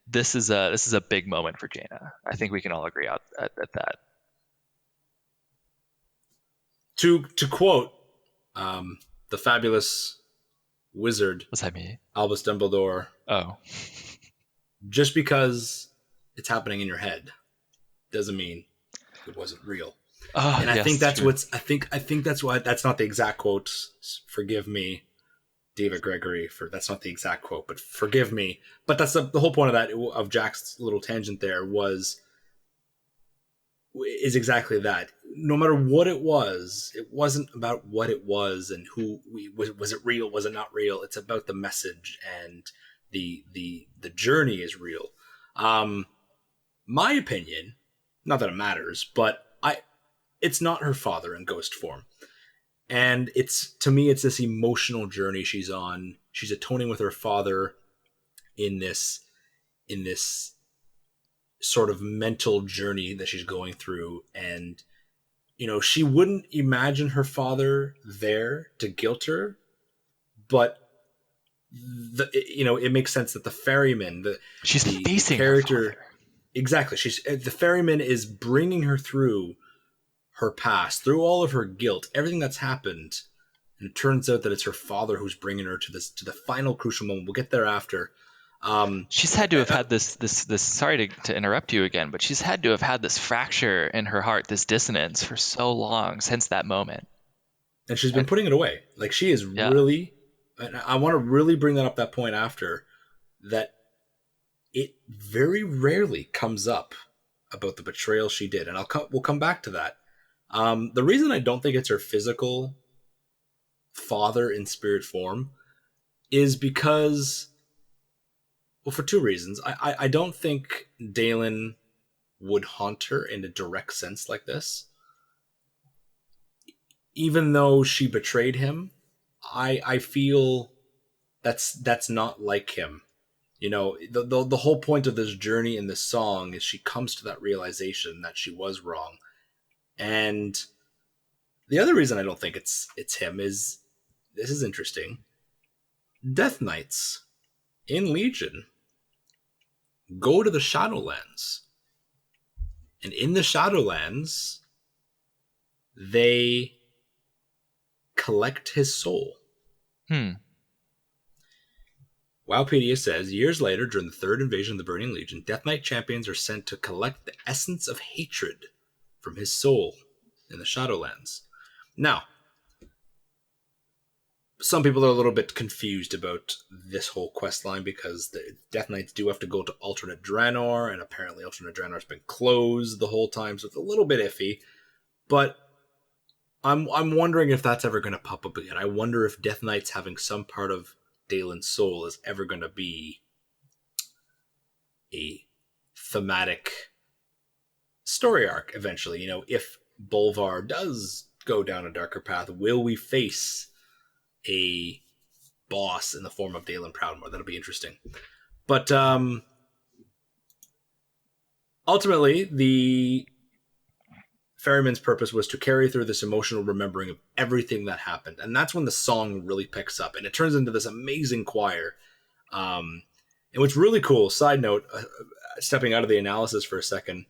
[SPEAKER 2] this is a big moment for Jaina. I think we can all agree at that.
[SPEAKER 1] To quote the fabulous wizard
[SPEAKER 2] Was that me?
[SPEAKER 1] Albus Dumbledore,
[SPEAKER 2] Oh,
[SPEAKER 1] just because it's happening in your head doesn't mean it wasn't real.
[SPEAKER 2] oh
[SPEAKER 1] And I think
[SPEAKER 2] yes,
[SPEAKER 1] that's
[SPEAKER 2] true.
[SPEAKER 1] what's I think that's why that's not the exact quote. Forgive me, David Gregory, for that's not the exact quote, but forgive me. But that's the whole point of that, of Jack's little tangent there, is exactly that. No matter what it wasn't about what it was and was it real, was it not real. It's about the message, and the journey is real. Um, my opinion, not that it matters, but it's not her father in ghost form. And it's, to me, it's this emotional journey she's on. She's atoning with her father in this sort of mental journey that she's going through. And she wouldn't imagine her father there to guilt her, but it makes sense that the ferryman,
[SPEAKER 2] She's
[SPEAKER 1] the
[SPEAKER 2] facing her father.
[SPEAKER 1] character, exactly, the ferryman is bringing her through her past, through all of her guilt, everything that's happened. And it turns out that it's her father who's bringing her to the final crucial moment. We'll get there after.
[SPEAKER 2] She's had to have had this. Sorry to interrupt you again, but she's had to have had this fracture in her heart, this dissonance for so long since that moment.
[SPEAKER 1] And she's been
[SPEAKER 2] And
[SPEAKER 1] putting it away. Like, she is
[SPEAKER 2] yeah,
[SPEAKER 1] really, and I want to really bring that up, that point after, that it very rarely comes up about the betrayal she did. And we'll come back to that. The reason I don't think it's her physical father in spirit form is because, well, for two reasons. I don't think Dalen would haunt her in a direct sense like this. Even though she betrayed him, I feel that's not like him. The whole point of this journey in this song is she comes to that realization that she was wrong. And the other reason I don't think it's him is, this is interesting. Death Knights in Legion go to the Shadowlands. And in the Shadowlands, they collect his soul. Wowpedia says, years later, during the third invasion of the Burning Legion, Death Knight champions are sent to collect the essence of hatred from his soul in the Shadowlands. Now, some people are a little bit confused about this whole quest line because the Death Knights do have to go to alternate Draenor, and apparently alternate Draenor has been closed the whole time, so it's a little bit iffy. But I'm wondering if that's ever going to pop up again. I wonder if Death Knights having some part of Daelin's soul is ever going to be a thematic story arc eventually. If Bolvar does go down a darker path, will we face a boss in the form of Jaina Proudmoore? That'll be interesting. But ultimately, the Ferryman's purpose was to carry through this emotional remembering of everything that happened. And that's when the song really picks up. And it turns into this amazing choir. And what's really cool, side note, stepping out of the analysis for a second,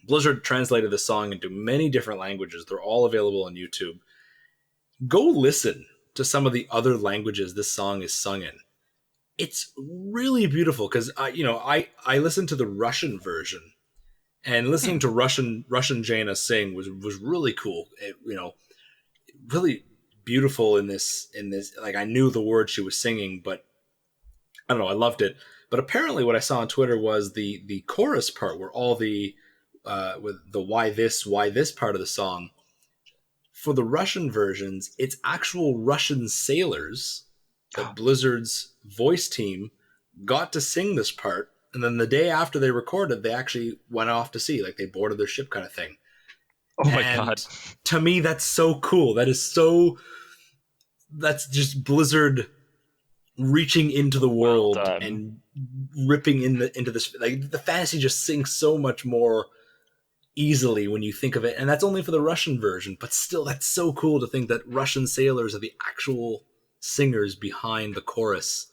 [SPEAKER 1] Blizzard translated the song into many different languages. They're all available on YouTube. Go listen to some of the other languages this song is sung in. It's really beautiful because I listened to the Russian version, and listening to Russian Jaina sing was really cool. It, really beautiful in this. Like, I knew the words she was singing, but I don't know. I loved it. But apparently, what I saw on Twitter was the chorus part, where all the with the why this part of the song. For the Russian versions, it's actual Russian sailors that Blizzard's voice team got to sing this part, and then the day after they recorded, they actually went off to sea, like they boarded their ship kind of thing.
[SPEAKER 2] Oh my god.
[SPEAKER 1] To me, that's so cool. That's just Blizzard reaching into the world and ripping into this. Like, the fantasy just sinks so much more easily when you think of it, and that's only for the Russian version, but still, that's so cool to think that Russian sailors are the actual singers behind the chorus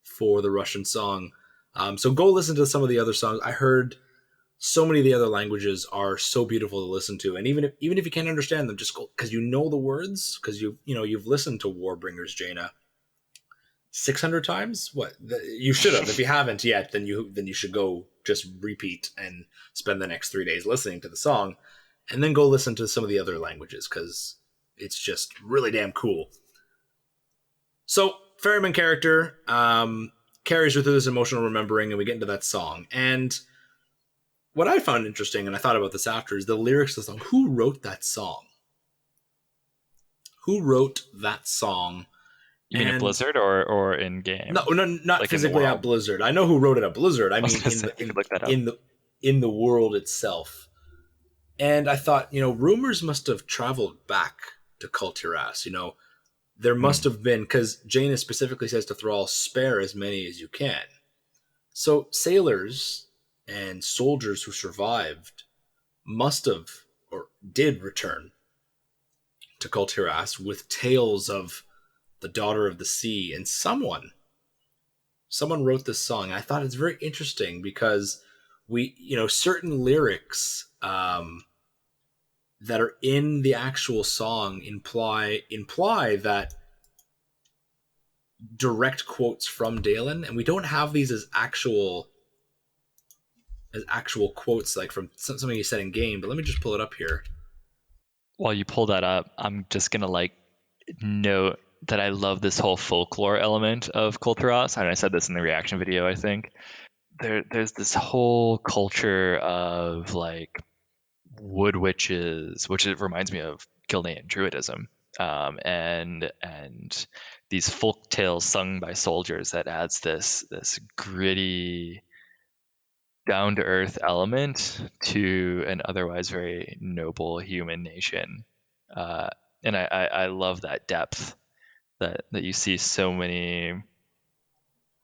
[SPEAKER 1] for the Russian song. So go listen to some of the other songs. I heard so many of the other languages are so beautiful to listen to, and even if you can't understand them, just go, because you know the words, because you've listened to Warbringers, Jaina, 600 times. You should have. If you haven't yet, then you should go just repeat and spend the next 3 days listening to the song, and then go listen to some of the other languages, because it's just really damn cool. So Ferryman character carries her through this emotional remembering, and we get into that song. And what I found interesting, and I thought about this after, is the lyrics of the song. Who wrote that song? Who wrote that song?
[SPEAKER 2] You mean at Blizzard or in game?
[SPEAKER 1] No, not like physically at Blizzard. I know who wrote it at Blizzard. I mean, in the world itself. And I thought, rumors must have traveled back to Kul Tiras. There must have been, because Jaina specifically says to Thrall, spare as many as you can. So sailors and soldiers who survived must have, or did, return to Kul Tiras with tales of the Daughter of the Sea, and someone wrote this song. I thought it's very interesting because certain lyrics that are in the actual song imply that direct quotes from Daelin, and we don't have these as actual quotes, like from something he said in game. But let me just pull it up here.
[SPEAKER 2] While you pull that up, I'm just gonna note that I love this whole folklore element of Kul Tiras, and I said this in the reaction video, I think. There's this whole culture of wood witches, which it reminds me of Gilnean Druidism, and these folk tales sung by soldiers that adds this gritty, down to earth element to an otherwise very noble human nation, and I love that depth that you see so many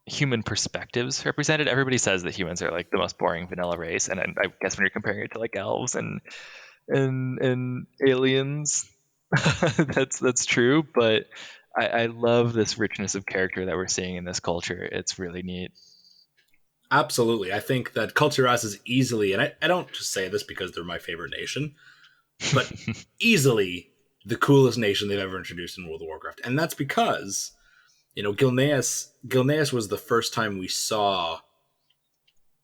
[SPEAKER 2] human perspectives represented. Everybody says that humans are like the most boring vanilla race, and I guess when you're comparing it to like elves and aliens, that's true. But I love this richness of character that we're seeing in this culture. It's really neat.
[SPEAKER 1] Absolutely. I think that Culture S is easily, and I don't just say this because they're my favorite nation, but easily the coolest nation they've ever introduced in World of Warcraft. And that's because, Gilneas was the first time we saw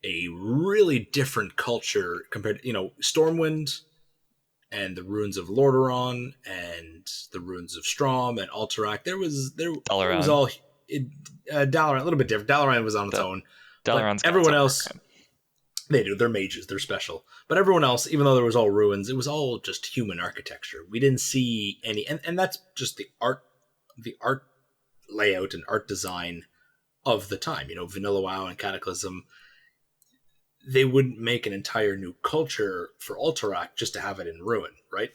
[SPEAKER 1] a really different culture compared to, Stormwind and the ruins of Lordaeron and the ruins of Strom and Alterac. It was
[SPEAKER 2] Dalaran.
[SPEAKER 1] all Dalaran, a little bit different. Dalaran was on its own, but
[SPEAKER 2] Dalaran's got its
[SPEAKER 1] everyone
[SPEAKER 2] own
[SPEAKER 1] else,
[SPEAKER 2] program.
[SPEAKER 1] they do. They're mages. They're special. But everyone else, even though there was all ruins, it was all just human architecture. We didn't see any, and that's just the art layout and art design of the time. Vanilla WoW and Cataclysm. They wouldn't make an entire new culture for Alterac just to have it in ruin, right?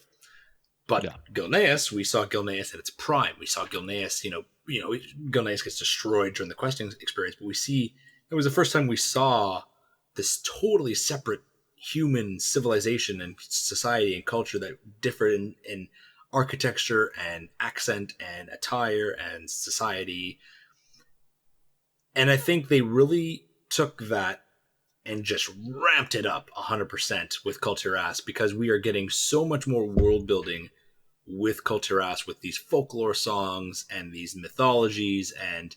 [SPEAKER 1] But
[SPEAKER 2] Yeah.
[SPEAKER 1] Gilneas, we saw Gilneas at its prime. We saw Gilneas, Gilneas gets destroyed during the questing experience, but it was the first time we saw this totally separate human civilization and society and culture that differed in architecture and accent and attire and society. And I think they really took that and just ramped it up 100% with Culture Ass, because we are getting so much more world building with Culture Ass, with these folklore songs and these mythologies and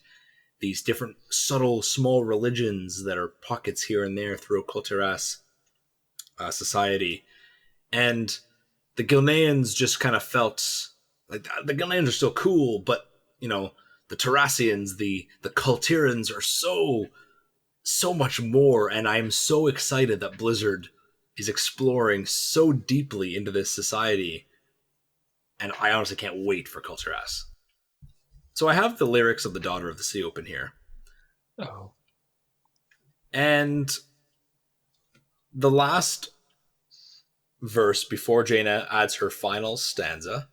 [SPEAKER 1] these different subtle small religions that are pockets here and there through Culture Ass society. And the Gilneans just kind of felt like the Gilneans are still cool, but the Terrassians, the Kultirans are so much more, and I'm so excited that Blizzard is exploring so deeply into this society, and I honestly can't wait for Culture S. So I have the lyrics of the Daughter of the Sea open here.
[SPEAKER 2] Oh.
[SPEAKER 1] And the last verse before Jaina adds her final stanza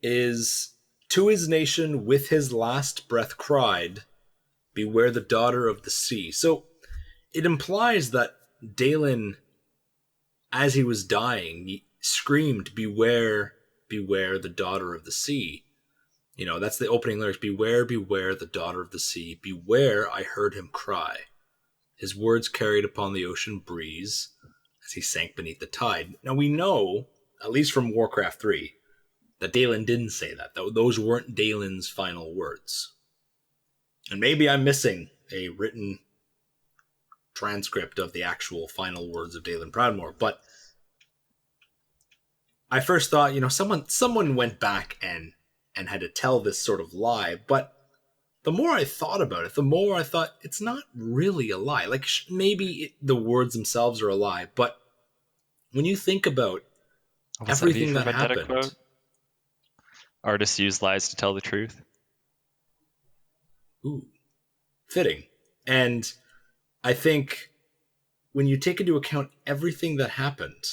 [SPEAKER 1] is, "To his nation with his last breath cried, beware the daughter of the sea." So it implies that Dalen, as he was dying, he screamed, "Beware, beware the daughter of the sea." That's the opening lyrics. "Beware, beware the daughter of the sea. Beware, I heard him cry. His words carried upon the ocean breeze as he sank beneath the tide." Now we know, at least from Warcraft 3, that Dalen didn't say that. Those weren't Dalen's final words. And maybe I'm missing a written transcript of the actual final words of Jaina Proudmoore, but I first thought, someone went back and had to tell this sort of lie. But the more I thought about it, the more I thought it's not really a lie. Like, maybe the words themselves are a lie, but when you think about everything that happened,
[SPEAKER 2] quote? Artists use lies to tell the truth.
[SPEAKER 1] Ooh, fitting. And I think when you take into account everything that happened,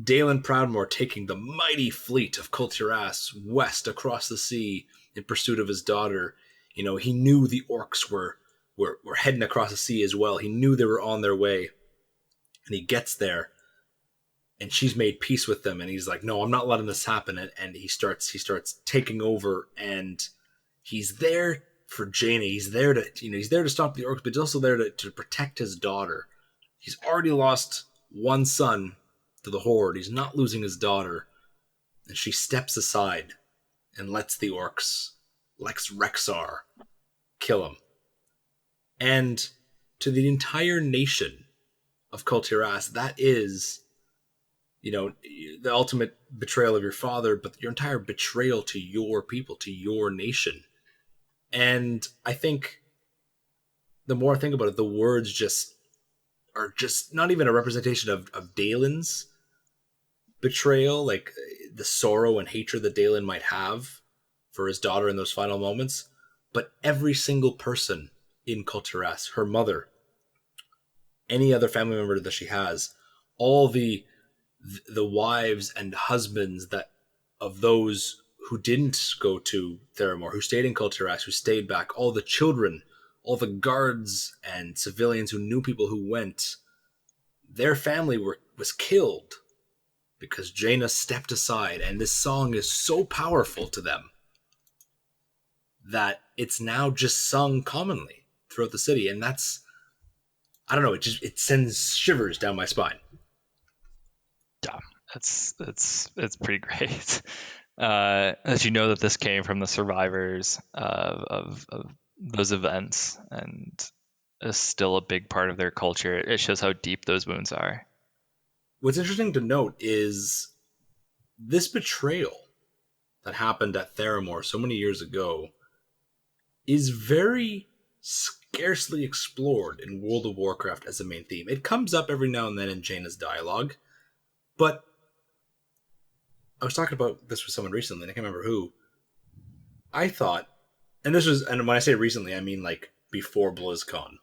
[SPEAKER 1] Dalen Proudmoore taking the mighty fleet of Kultiras west across the sea in pursuit of his daughter. He knew the orcs were heading across the sea as well. He knew they were on their way. And he gets there, and she's made peace with them, and he's like, "No, I'm not letting this happen." And he starts taking over, and he's there for Jaina. He's there to stop the orcs, but he's also there to protect his daughter. He's already lost one son to the Horde. He's not losing his daughter. And she steps aside and lets the orcs, Lex Rexar, kill him. And to the entire nation of Kultiras, that is, the ultimate betrayal of your father, but your entire betrayal to your people, to your nation. And I think the more I think about it, the words are just not even a representation of Dalen's betrayal, like the sorrow and hatred that Dalen might have for his daughter in those final moments, but every single person in Kultiras, her mother, any other family member that she has, all the wives and husbands of those who didn't go to Theramore, who stayed in Kulturas, who stayed back, all the children, all the guards and civilians who knew people who went, their family was killed because Jaina stepped aside, and this song is so powerful to them that it's now just sung commonly throughout the city, and that's, I don't know, it sends shivers down my spine.
[SPEAKER 2] Yeah, it's pretty great. As you know that this came from the survivors of those events, and is still a big part of their culture. It shows how deep those wounds are.
[SPEAKER 1] What's interesting to note is this betrayal that happened at Theramore so many years ago is very scarcely explored in World of Warcraft as a main theme. It comes up every now and then in Jaina's dialogue, but I was talking about this with someone recently, and I can't remember who. I thought, and when I say recently, I mean like before BlizzCon.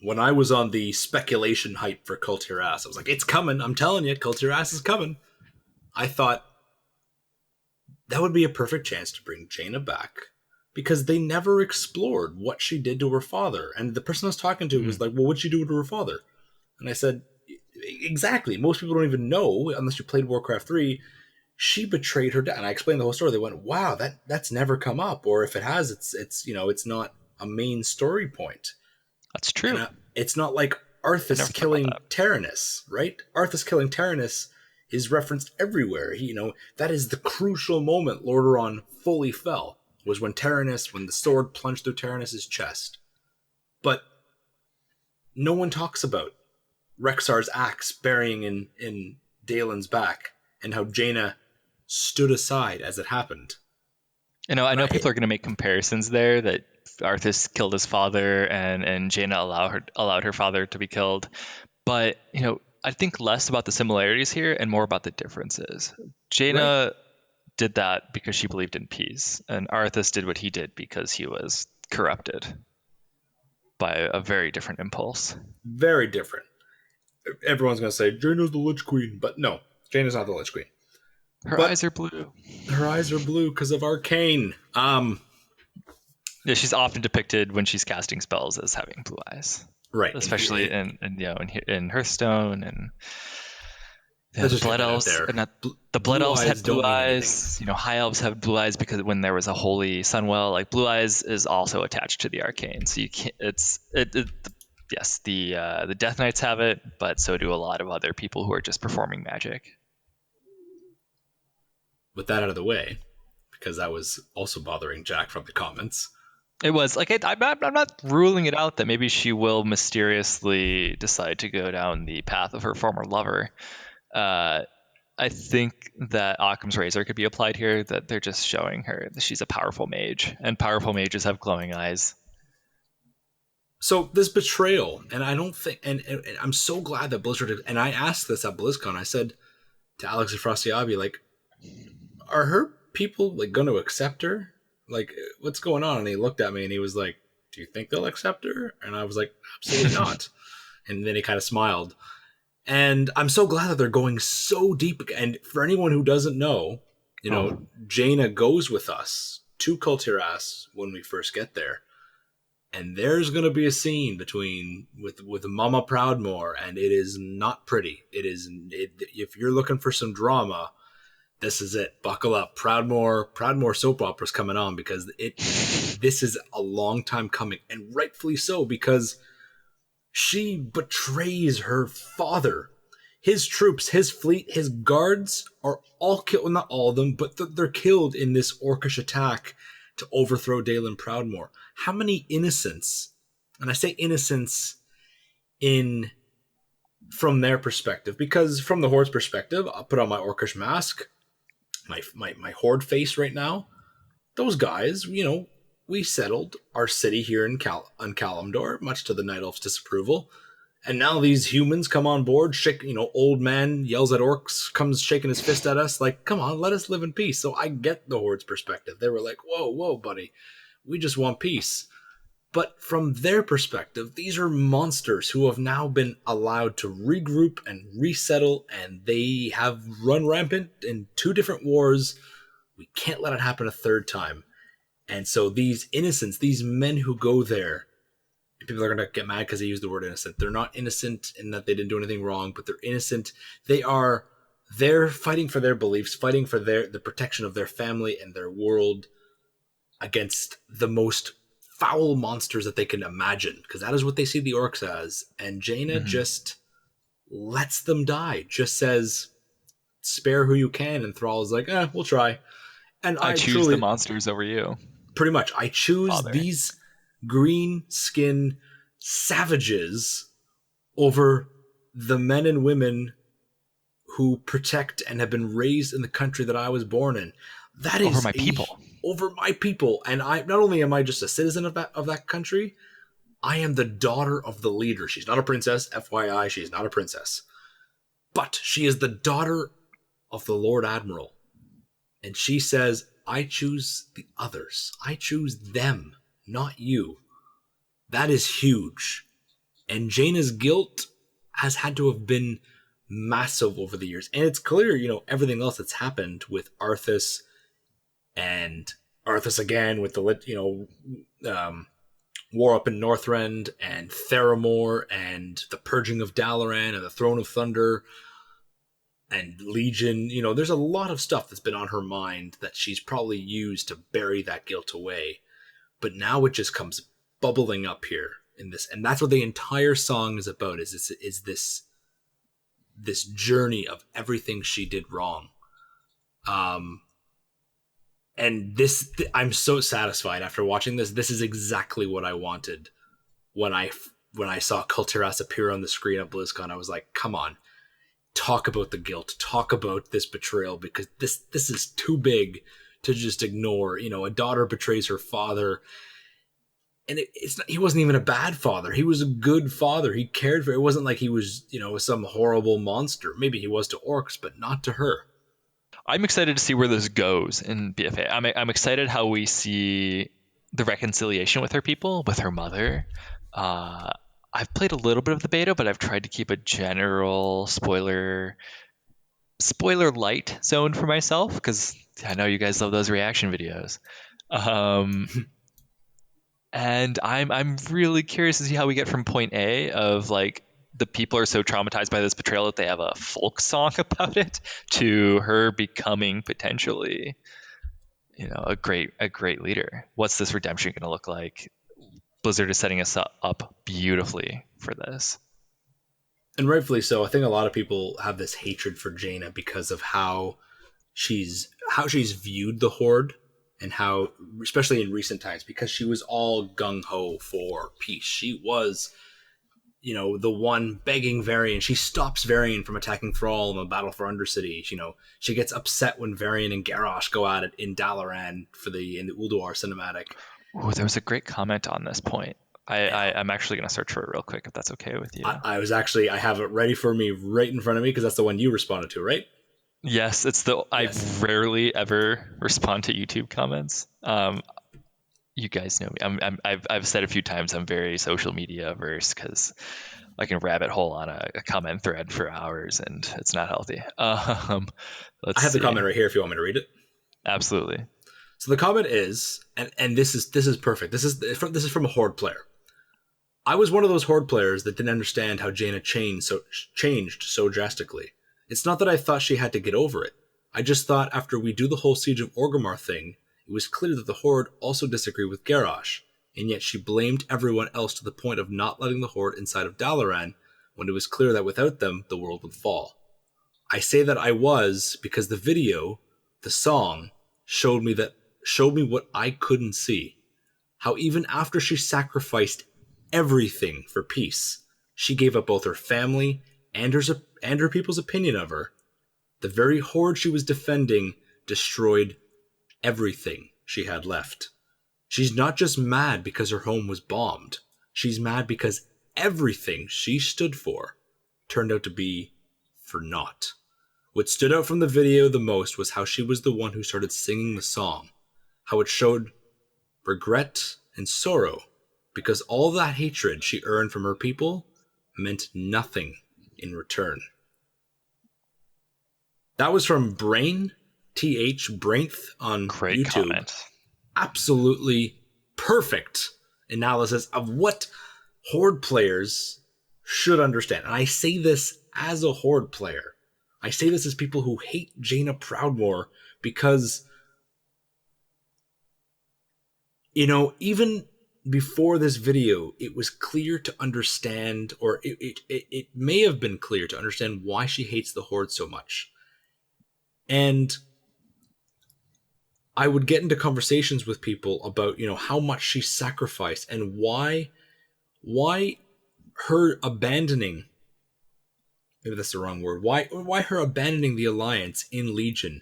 [SPEAKER 1] When I was on the speculation hype for Cult Tiras, I was like, it's coming, I'm telling you, Cult Tiras is coming. I thought that would be a perfect chance to bring Jaina back, because they never explored what she did to her father. And the person I was talking to was like, well, what'd she do to her father? And I said, exactly. Most people don't even know, unless you played Warcraft 3, she betrayed her dad. And I explained the whole story. They went, wow, that's never come up. Or if it has, it's not a main story point.
[SPEAKER 2] That's true.
[SPEAKER 1] It's not like Arthas killing Taranis, right? Arthas killing Taranis is referenced everywhere. That is the crucial moment Lordaeron fully fell, was when the sword plunged through Taranis' chest. But no one talks about Rexar's axe burying in Daelin's back, and how Jaina stood aside as it happened.
[SPEAKER 2] I know people are going to make comparisons there, that Arthas killed his father and Jaina allowed her father to be killed. But, I think less about the similarities here and more about the differences. Jaina did that because she believed in peace, and Arthas did what he did because he was corrupted by a very different impulse.
[SPEAKER 1] Very different. Everyone's going to say, Jaina's the Lich Queen, but no, Jaina's not the Lich Queen.
[SPEAKER 2] Her eyes are blue.
[SPEAKER 1] Her eyes are blue because of Arcane.
[SPEAKER 2] Yeah, she's often depicted when she's casting spells as having blue eyes,
[SPEAKER 1] right?
[SPEAKER 2] Especially in Hearthstone and the Blood Elves. The Blood Elves have blue eyes. High Elves have blue eyes because when there was a holy Sunwell, like blue eyes is also attached to the Arcane. So you can't. Yes, the Death Knights have it, but so do a lot of other people who are just performing magic.
[SPEAKER 1] With that out of the way, because that was also bothering Jack from the comments.
[SPEAKER 2] It was like I'm not ruling it out that maybe she will mysteriously decide to go down the path of her former lover. I think that Occam's razor could be applied here. That they're just showing her that she's a powerful mage, and powerful mages have glowing eyes.
[SPEAKER 1] So this betrayal, and I don't think, and I'm so glad that Blizzard. And I asked this at BlizzCon. I said to Alex Afrasiabi, like, are her people like going to accept her? Like, what's going on? And he looked at me and he was like, do you think they'll accept her? And I was like, absolutely not. And then he kind of smiled. And I'm so glad that they're going so deep. And for anyone who doesn't know, Jaina goes with us to Kul Tiras when we first get there. And there's going to be a scene with Mama Proudmoore, and it is not pretty. If you're looking for some drama, this is it. Buckle up. Proudmoore soap opera's coming on, because this is a long time coming, and rightfully so, because she betrays her father. His troops, his fleet, his guards are all killed. Well, not all of them, but they're killed in this orcish attack to overthrow Daelin Proudmoore. How many innocents, and I say innocents from their perspective, because from the Horde's perspective, I'll put on my orcish mask, my Horde face right now. Those guys, we settled our city here on Kalimdor, much to the Night Elf's disapproval. And now these humans come on board, old man yells at orcs, comes shaking his fist at us, like, come on, let us live in peace. So I get the Horde's perspective. They were like, whoa, buddy, we just want peace. But from their perspective, these are monsters who have now been allowed to regroup and resettle, and they have run rampant in 2 different wars We can't let it happen a third time. And so these innocents, these men who go there, people are going to get mad because they use the word innocent. They're not innocent in that they didn't do anything wrong, but they're innocent. They're fighting for their beliefs, fighting for the protection of their family and their world against the most foul monsters that they can imagine, because that is what they see the orcs as. And Jaina just lets them die, just says, spare who you can, and Thrall is like, we'll try. And
[SPEAKER 2] I choose the monsters over you.
[SPEAKER 1] Pretty much. I choose
[SPEAKER 2] Father.
[SPEAKER 1] These green skin savages over the men and women who protect and have been raised in the country that I was born in. That is
[SPEAKER 2] over my people.
[SPEAKER 1] Over my people. And I not only am I just a citizen of that country, I am the daughter of the leader. She's not a princess, FYI, she's not a princess. But she is the daughter of the Lord Admiral. And she says, I choose the others. I choose them, not you. That is huge. And Jaina's guilt has had to have been massive over the years. And it's clear, everything else that's happened with Arthas, and Arthas again with the, war up in Northrend, and Theramore, and the purging of Dalaran, and the Throne of Thunder, and Legion. There's a lot of stuff that's been on her mind that she's probably used to bury that guilt away. But now it just comes bubbling up here in this. And that's what the entire song is about, is this journey of everything she did wrong. And this, I'm so satisfied after watching this. This is exactly what I wanted when I saw Kultiras appear on the screen at BlizzCon. I was like, come on, talk about the guilt, talk about this betrayal, because this is too big to just ignore. A daughter betrays her father, and he wasn't even a bad father. He was a good father. He cared for her. It wasn't like he was, some horrible monster. Maybe he was to orcs, but not to her.
[SPEAKER 2] I'm excited to see where this goes in BFA. I'm excited how we see the reconciliation with her people, with her mother. I've played a little bit of the beta, but I've tried to keep a general spoiler light zone for myself, because I know you guys love those reaction videos. And I'm really curious to see how we get from point A of like the people are so traumatized by this betrayal that they have a folk song about it, to her becoming potentially, a great leader. What's this redemption going to look like? Blizzard is setting us up beautifully for this.
[SPEAKER 1] And rightfully so. I think a lot of people have this hatred for Jaina because of how she's viewed the Horde, and how, especially in recent times, because she was all gung-ho for peace. She was, the one begging Varian. She stops Varian from attacking Thrall in the Battle for Undercity. She gets upset when Varian and Garrosh go at it in Dalaran in the Ulduar cinematic.
[SPEAKER 2] Oh, there was a great comment on this point. I'm actually going to search for it real quick, if that's okay with you.
[SPEAKER 1] I have it ready for me right in front of me, because that's the one you responded to, right?
[SPEAKER 2] Yes, it's the. Yes. I rarely ever respond to YouTube comments. You guys know me. I've said a few times I'm very social media averse, because I can rabbit hole on a comment thread for hours, and it's not healthy. I
[SPEAKER 1] have the comment right here if you want me to read it.
[SPEAKER 2] Absolutely.
[SPEAKER 1] So the comment is, and this is perfect. This is from a Horde player. I was one of those Horde players that didn't understand how Jaina changed so drastically. It's not that I thought she had to get over it. I just thought after we do the whole Siege of Orgrimmar thing, it was clear that the Horde also disagreed with Garrosh, and yet she blamed everyone else to the point of not letting the Horde inside of Dalaran, when it was clear that without them, the world would fall. I say that I was because the video, the song, showed me what I couldn't see. How even after she sacrificed everything for peace, she gave up both her family and her people's opinion of her. The very Horde she was defending destroyed everything she had left. She's not just mad because her home was bombed. She's mad because everything she stood for turned out to be for naught. What stood out from the video the most was how she was the one who started singing the song. How it showed regret and sorrow, because all that hatred she earned from her people meant nothing in return. That was from Brain, TH Brainth on
[SPEAKER 2] Great
[SPEAKER 1] YouTube.
[SPEAKER 2] comment.
[SPEAKER 1] Absolutely perfect analysis of what Horde players should understand. And I say this as a Horde player. I say this as people who hate Jaina Proudmoore because, you know, even before this video, it was clear to understand, or it may have been clear to understand why she hates the Horde so much. And I would get into conversations with people about, you know, how much she sacrificed and why her abandoning, maybe that's the wrong word, why her abandoning the Alliance in Legion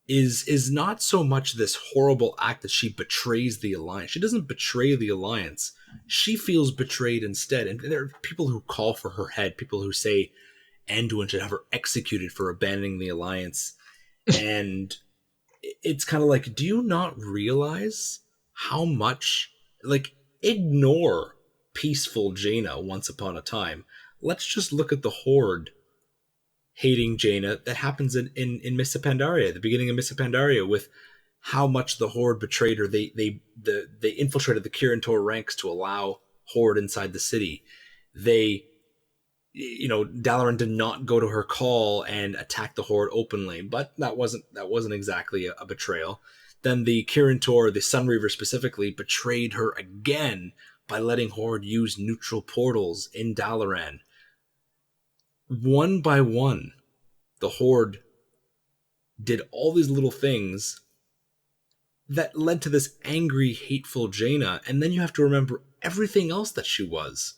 [SPEAKER 1] is not so much this horrible act that she betrays the Alliance. She doesn't betray the Alliance. She feels betrayed instead. And there are people who call for her head, people who say Anduin should have her executed for abandoning the Alliance. And it's kind of like, do you not realize how much, like, ignore peaceful Jaina once upon a time. Let's just look at the Horde hating Jaina that happens in Mists of Pandaria, the beginning of Mists of Pandaria, with how much the Horde betrayed her. They infiltrated the Kirin Tor ranks to allow Horde inside the city. They, you know, Dalaran did not go to her call and attack the Horde openly, but that wasn't exactly a betrayal. Then the Kirin Tor, the Sunreaver specifically, betrayed her again by letting Horde use neutral portals in Dalaran. One by one, the Horde did all these little things that led to this angry, hateful Jaina, and then you have to remember everything else that she was.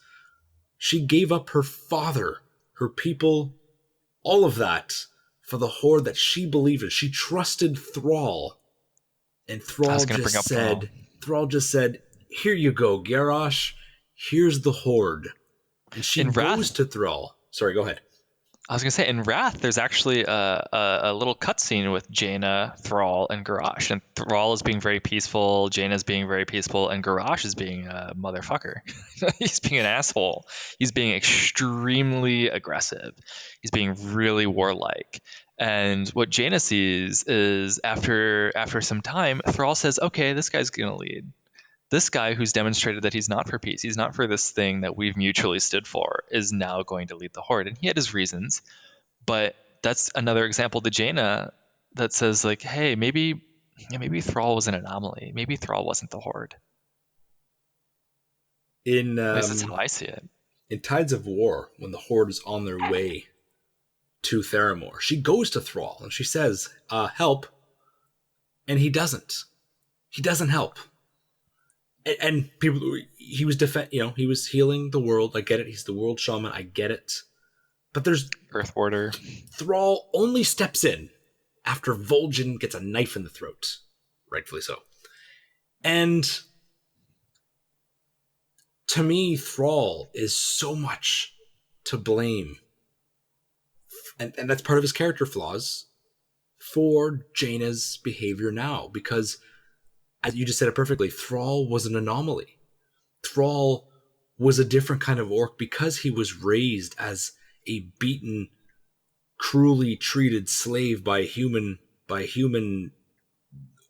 [SPEAKER 1] She gave up her father, her people, all of that for the Horde that she believed in. She trusted Thrall, and Thrall just said, "Here you go, Garrosh. Here's the Horde." And she goes to Thrall. Sorry, go ahead.
[SPEAKER 2] I was going to say, in Wrath, there's actually a little cutscene with Jaina, Thrall, and Garrosh. And Thrall is being very peaceful, Jaina's being very peaceful, and Garrosh is being a motherfucker. He's being an asshole. He's being extremely aggressive. He's being really warlike. And what Jaina sees is after some time, Thrall says, okay, this guy's going to lead. This guy who's demonstrated that he's not for peace, he's not for this thing that we've mutually stood for, is now going to lead the Horde. And he had his reasons, but that's another example to Jaina that says, like, hey, maybe Thrall was an anomaly. Maybe Thrall wasn't the Horde. At least that's how I see it.
[SPEAKER 1] In Tides of War, when the Horde is on their way to Theramore, she goes to Thrall and she says, help. And he doesn't. He doesn't help. And people, he was he was healing the world. I get it. He's the world shaman. I get it. But there's
[SPEAKER 2] Earth Order.
[SPEAKER 1] Thrall only steps in after Vol'jin gets a knife in the throat, rightfully so. And to me, Thrall is so much to blame, and that's part of his character flaws for Jaina's behavior now, because, as you just said it perfectly, Thrall was an anomaly. Thrall was a different kind of orc because he was raised as a beaten, cruelly treated slave by a human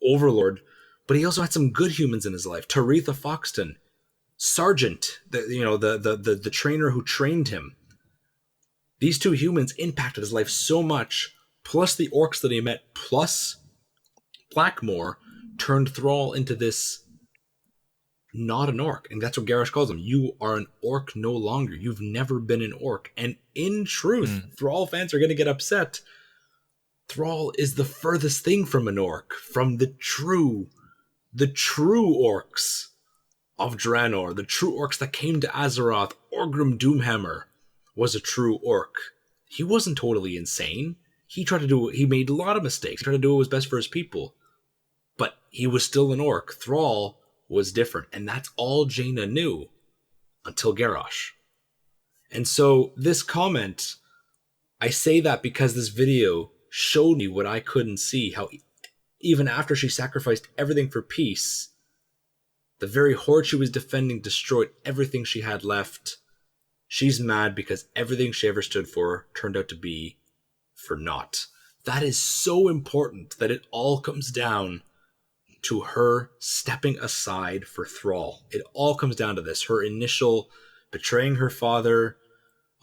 [SPEAKER 1] overlord, but he also had some good humans in his life. Taretha Foxton, Sergeant, the trainer who trained him. These two humans impacted his life so much, plus the orcs that he met, plus Blackmoor, turned Thrall into this not an orc. And that's what Garrosh calls him. You are an orc no longer. You've never been an orc. And in truth, Thrall fans are going to get upset. Thrall is the furthest thing from an orc, from the true orcs of Draenor, the true orcs that came to Azeroth. Orgrim Doomhammer was a true orc. He wasn't totally insane. He made a lot of mistakes. He tried to do what was best for his people. But he was still an orc. Thrall was different. And that's all Jaina knew until Garrosh. And so this comment, I say that because this video showed me what I couldn't see, how even after she sacrificed everything for peace, the very horde she was defending destroyed everything she had left. She's mad because everything she ever stood for turned out to be for naught. that is so important that it all comes down to her stepping aside for Thrall. It all comes down to this. Her initial betraying her father.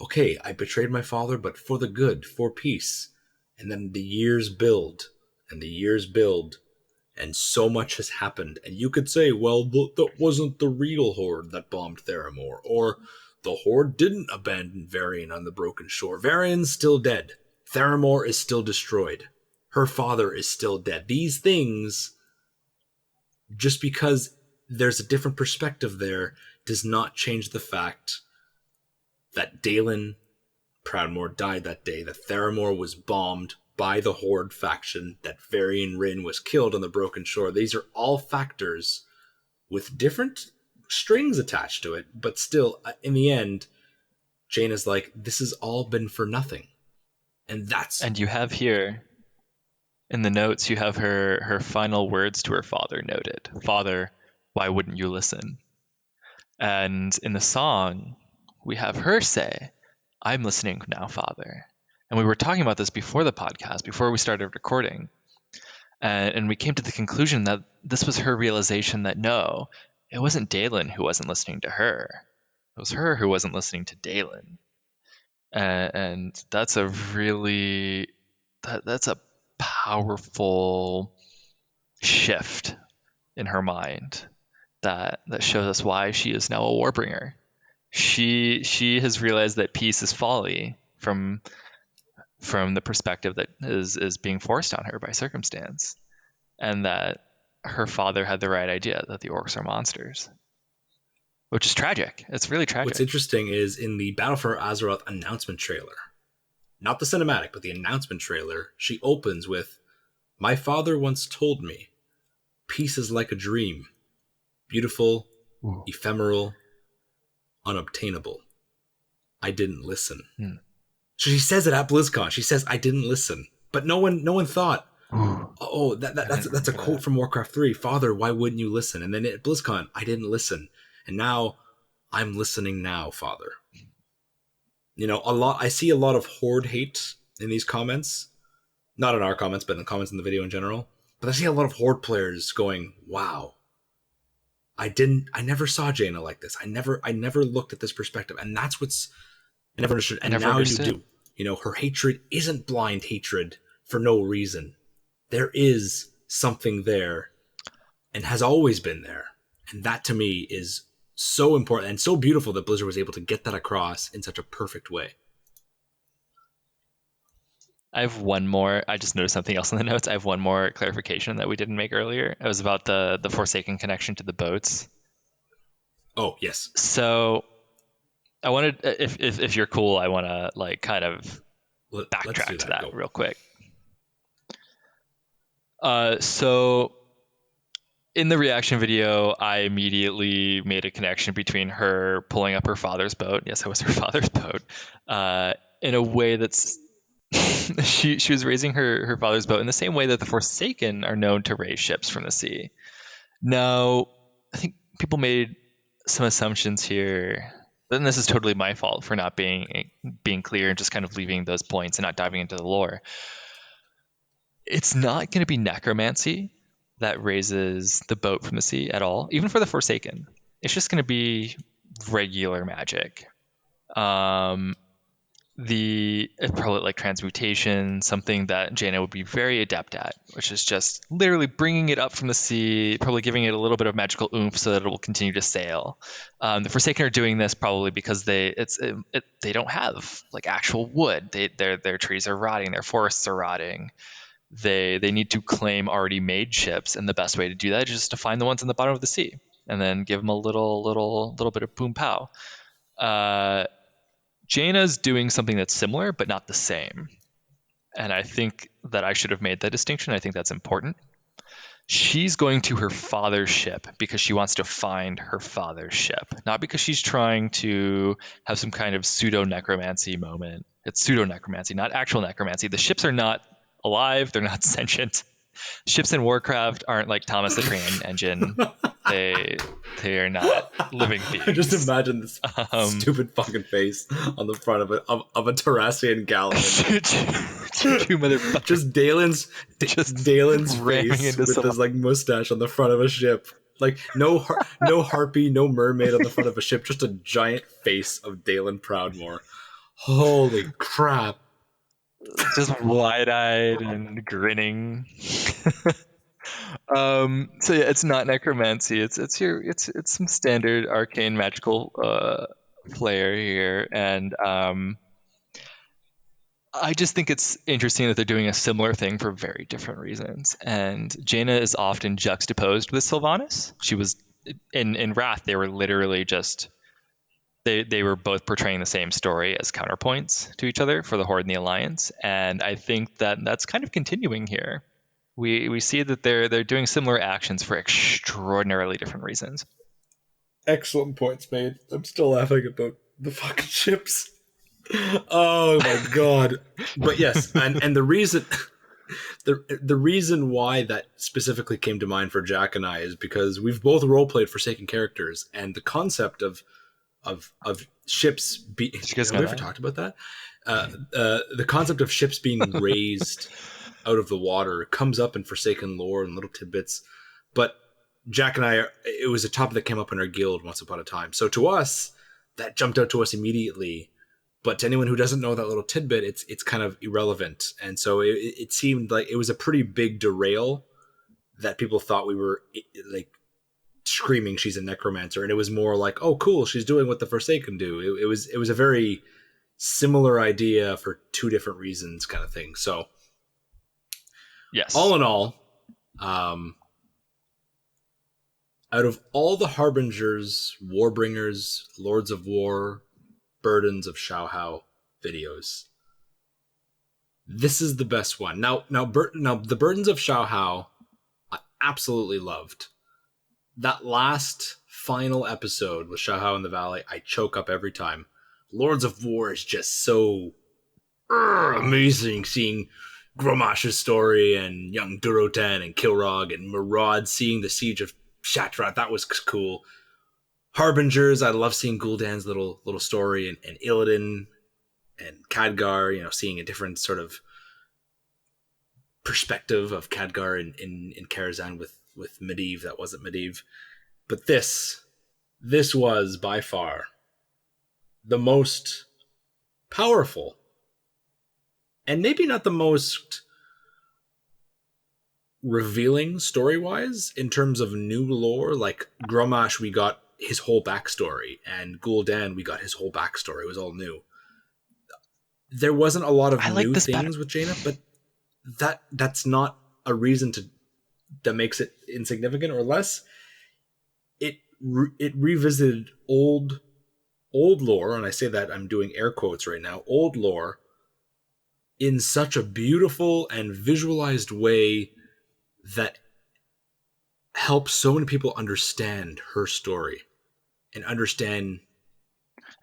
[SPEAKER 1] Okay, I betrayed my father, but for the good, for peace. And then the years build, and the years build, and so much has happened. And you could say, well, that wasn't the real Horde that bombed Theramore, or the Horde didn't abandon Varian on the Broken Shore. Varian's still dead. Theramore is still destroyed. Her father is still dead. These things, just because there's a different perspective there, does not change the fact that Dalen Proudmoore died that day, that Theramore was bombed by the Horde faction, that Varian Rin was killed on the Broken Shore. These are all factors with different strings attached to it, but still, in the end, Jaina's like, this has all been for nothing. And
[SPEAKER 2] you have here, in the notes, you have her final words to her father noted. Father, why wouldn't you listen? And in the song, we have her say, I'm listening now, Father. And we were talking about this before the podcast, before we started recording. And we came to the conclusion that this was her realization that no, it wasn't Dalen who wasn't listening to her. It was her who wasn't listening to Dalen. And that's a really, that's a powerful shift in her mind that shows us why she is now a Warbringer. She has realized that peace is folly from the perspective that is being forced on her by circumstance, and that her father had the right idea that the orcs are monsters, which is tragic. It's really tragic.
[SPEAKER 1] What's interesting is in the Battle for Azeroth announcement trailer, not the cinematic, but the announcement trailer, she opens with, my father once told me, peace is like a dream, beautiful, ephemeral, unobtainable. I didn't listen. So she says it at BlizzCon. She says, I didn't listen. But no one thought, oh, that's a quote from Warcraft 3. Father, why wouldn't you listen? And then at BlizzCon, I didn't listen. And now I'm listening now, Father. You know, I see a lot of Horde hate in these comments. Not in our comments, but in the comments in the video in general. But I see a lot of Horde players going, wow, I never saw Jaina like this. I never looked at this perspective. And that's what's, I never understood. And now you do. You know, her hatred isn't blind hatred for no reason. There is something there and has always been there. And that to me is so important and so beautiful that Blizzard was able to get that across in such a perfect way.
[SPEAKER 2] I have one more. I just noticed something else in the notes. I have one more clarification that we didn't make earlier. It was about the Forsaken connection to the boats.
[SPEAKER 1] Oh, yes.
[SPEAKER 2] So I wanted, if you're cool, I want to like kind of backtrack to that real quick. So in the reaction video, I immediately made a connection between her pulling up her father's boat. Yes, it was her father's boat. In a way that's she was raising her father's boat in the same way that the Forsaken are known to raise ships from the sea. Now, I think people made some assumptions here. Then this is totally my fault for not being clear and just kind of leaving those points and not diving into the lore. It's not going to be necromancy that raises the boat from the sea at all, even for the Forsaken. It's just going to be regular magic. Probably like transmutation, something that Jaina would be very adept at, which is just literally bringing it up from the sea, probably giving it a little bit of magical oomph so that it will continue to sail. The Forsaken are doing this probably because they don't have like actual wood. Their trees are rotting, their forests are rotting. They need to claim already made ships, and the best way to do that is just to find the ones in the bottom of the sea and then give them a little bit of boom pow. Jaina's doing something that's similar, but not the same. And I think that I should have made that distinction. I think that's important. She's going to her father's ship because she wants to find her father's ship, not because she's trying to have some kind of pseudo-necromancy moment. It's pseudo-necromancy, not actual necromancy. The ships are not alive. They're not sentient. Ships in Warcraft aren't like Thomas the Train Engine. They are not living beings.
[SPEAKER 1] I just imagine this stupid fucking face on the front of a Terrassian galleon.
[SPEAKER 2] Two motherfuckers.
[SPEAKER 1] Just Dalen's face with this like mustache on the front of a ship. Like no harpy, no mermaid on the front of a ship, just a giant face of Jaina Proudmoore. Holy crap.
[SPEAKER 2] Just wide-eyed and grinning. So yeah, it's not necromancy. It's some standard arcane magical flair here, and I just think it's interesting that they're doing a similar thing for very different reasons. And Jaina is often juxtaposed with Sylvanas. She was in Wrath. They were literally just they were both portraying the same story as counterpoints to each other for the Horde and the Alliance. And I think that that's kind of continuing here. We see that they're doing similar actions for extraordinarily different reasons.
[SPEAKER 1] Excellent points made. I'm still laughing about the fucking ships. Oh my god. But yes, and the reason the reason why that specifically came to mind for Jack and I is because we've both roleplayed Forsaken characters, and the concept of ships being... Have we ever talked about that? The concept of ships being raised out of the water comes up in Forsaken lore and little tidbits, but Jack and I, it was a topic that came up in our guild once upon a time. So to us, that jumped out to us immediately. But to anyone who doesn't know that little tidbit, it's kind of irrelevant. And so it seemed like it was a pretty big derail that people thought we were like screaming she's a necromancer. And it was more like, oh, cool, she's doing what the Forsaken do. It was a very similar idea for two different reasons kind of thing. So
[SPEAKER 2] yes,
[SPEAKER 1] all in all, out of all the Harbingers, Warbringers, Lords of War, Burdens of Shao videos, this is the best one. Now the Burdens of Shao I absolutely loved. That last final episode with Shao in the Valley, I choke up every time. Lords of War is just so amazing, seeing Gromash's story and young Durotan and Kilrog and Maraud seeing the siege of Shattrath. That was cool. Harbingers, I love seeing Gul'dan's little story, and Illidan and Khadgar, seeing a different sort of perspective of Khadgar in Karazhan with Medivh that wasn't Medivh. But this was by far the most powerful, and maybe not the most revealing story-wise in terms of new lore. Like Gromash, we got his whole backstory, and Gul'dan, we got his whole backstory. It was all new. There wasn't a lot of new things with Jaina, but that's not a reason that makes it insignificant or less. It revisited old lore, and I say that I'm doing air quotes right now, old lore, in such a beautiful and visualized way that helps so many people understand her story and understand.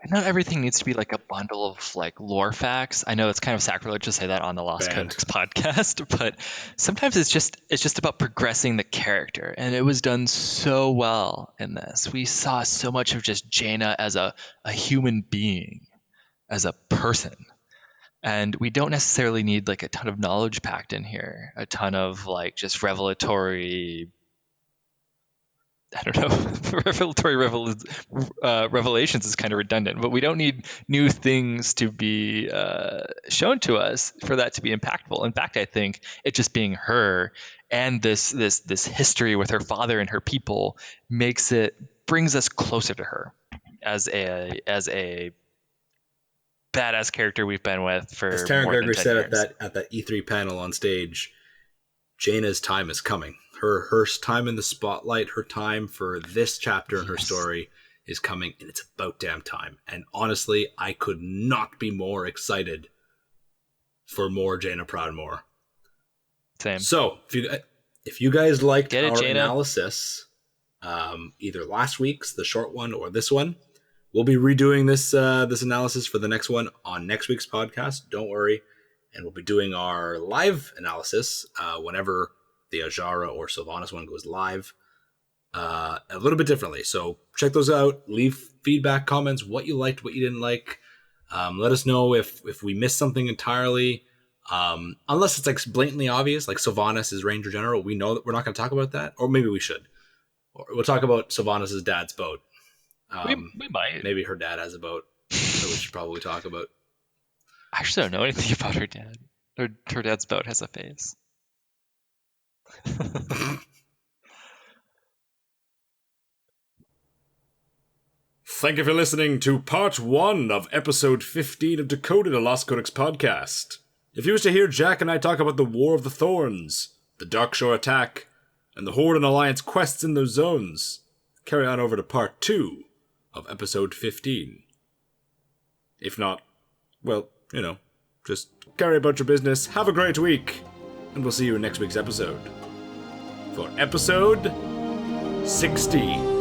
[SPEAKER 2] And not everything needs to be like a bundle of like lore facts. I know it's kind of sacrilege to say that on the Lost Codex podcast, but sometimes it's just about progressing the character, and it was done so well in this. We saw so much of just Jaina as a human being, as a person. And we don't necessarily need like a ton of knowledge packed in here, a ton of like just revelatory, I don't know, revelatory revelations is kind of redundant, but we don't need new things to be shown to us for that to be impactful. In fact, I think it just being her and this history with her father and her people brings us closer to her as a badass character we've been with for
[SPEAKER 1] as Taryn
[SPEAKER 2] more
[SPEAKER 1] Gregory
[SPEAKER 2] than 10
[SPEAKER 1] said
[SPEAKER 2] years.
[SPEAKER 1] at that E3 panel on stage, Jaina's time is coming. Her time in the spotlight, her time for this chapter in her story is coming, and it's about damn time. And honestly, I could not be more excited for more Jaina Proudmoore.
[SPEAKER 2] Same.
[SPEAKER 1] So if you guys liked our
[SPEAKER 2] Jaina
[SPEAKER 1] analysis, either last week's, the short one, or this one, we'll be redoing this analysis for the next one on next week's podcast. Don't worry. And we'll be doing our live analysis whenever the Ajara or Sylvanas one goes live a little bit differently. So check those out. Leave feedback, comments, what you liked, what you didn't like. Let us know if we missed something entirely. Unless it's like blatantly obvious, like Sylvanas is Ranger General. We know that we're not going to talk about that, or maybe we should. Or we'll talk about Sylvanas' dad's boat.
[SPEAKER 2] We might.
[SPEAKER 1] Maybe her dad has a boat that we should probably talk about.
[SPEAKER 2] I actually don't know anything about her dad. Her dad's boat has a face.
[SPEAKER 1] Thank you for listening to part 1 of episode 15 of Decoded, a Lost Codex podcast. If you wish to hear Jack and I talk about the War of the Thorns, the Darkshore attack, and the Horde and Alliance quests in those zones, carry on over to part 2 of episode 15. If not, well, just carry about your business, have a great week, and we'll see you in next week's episode. For episode 60.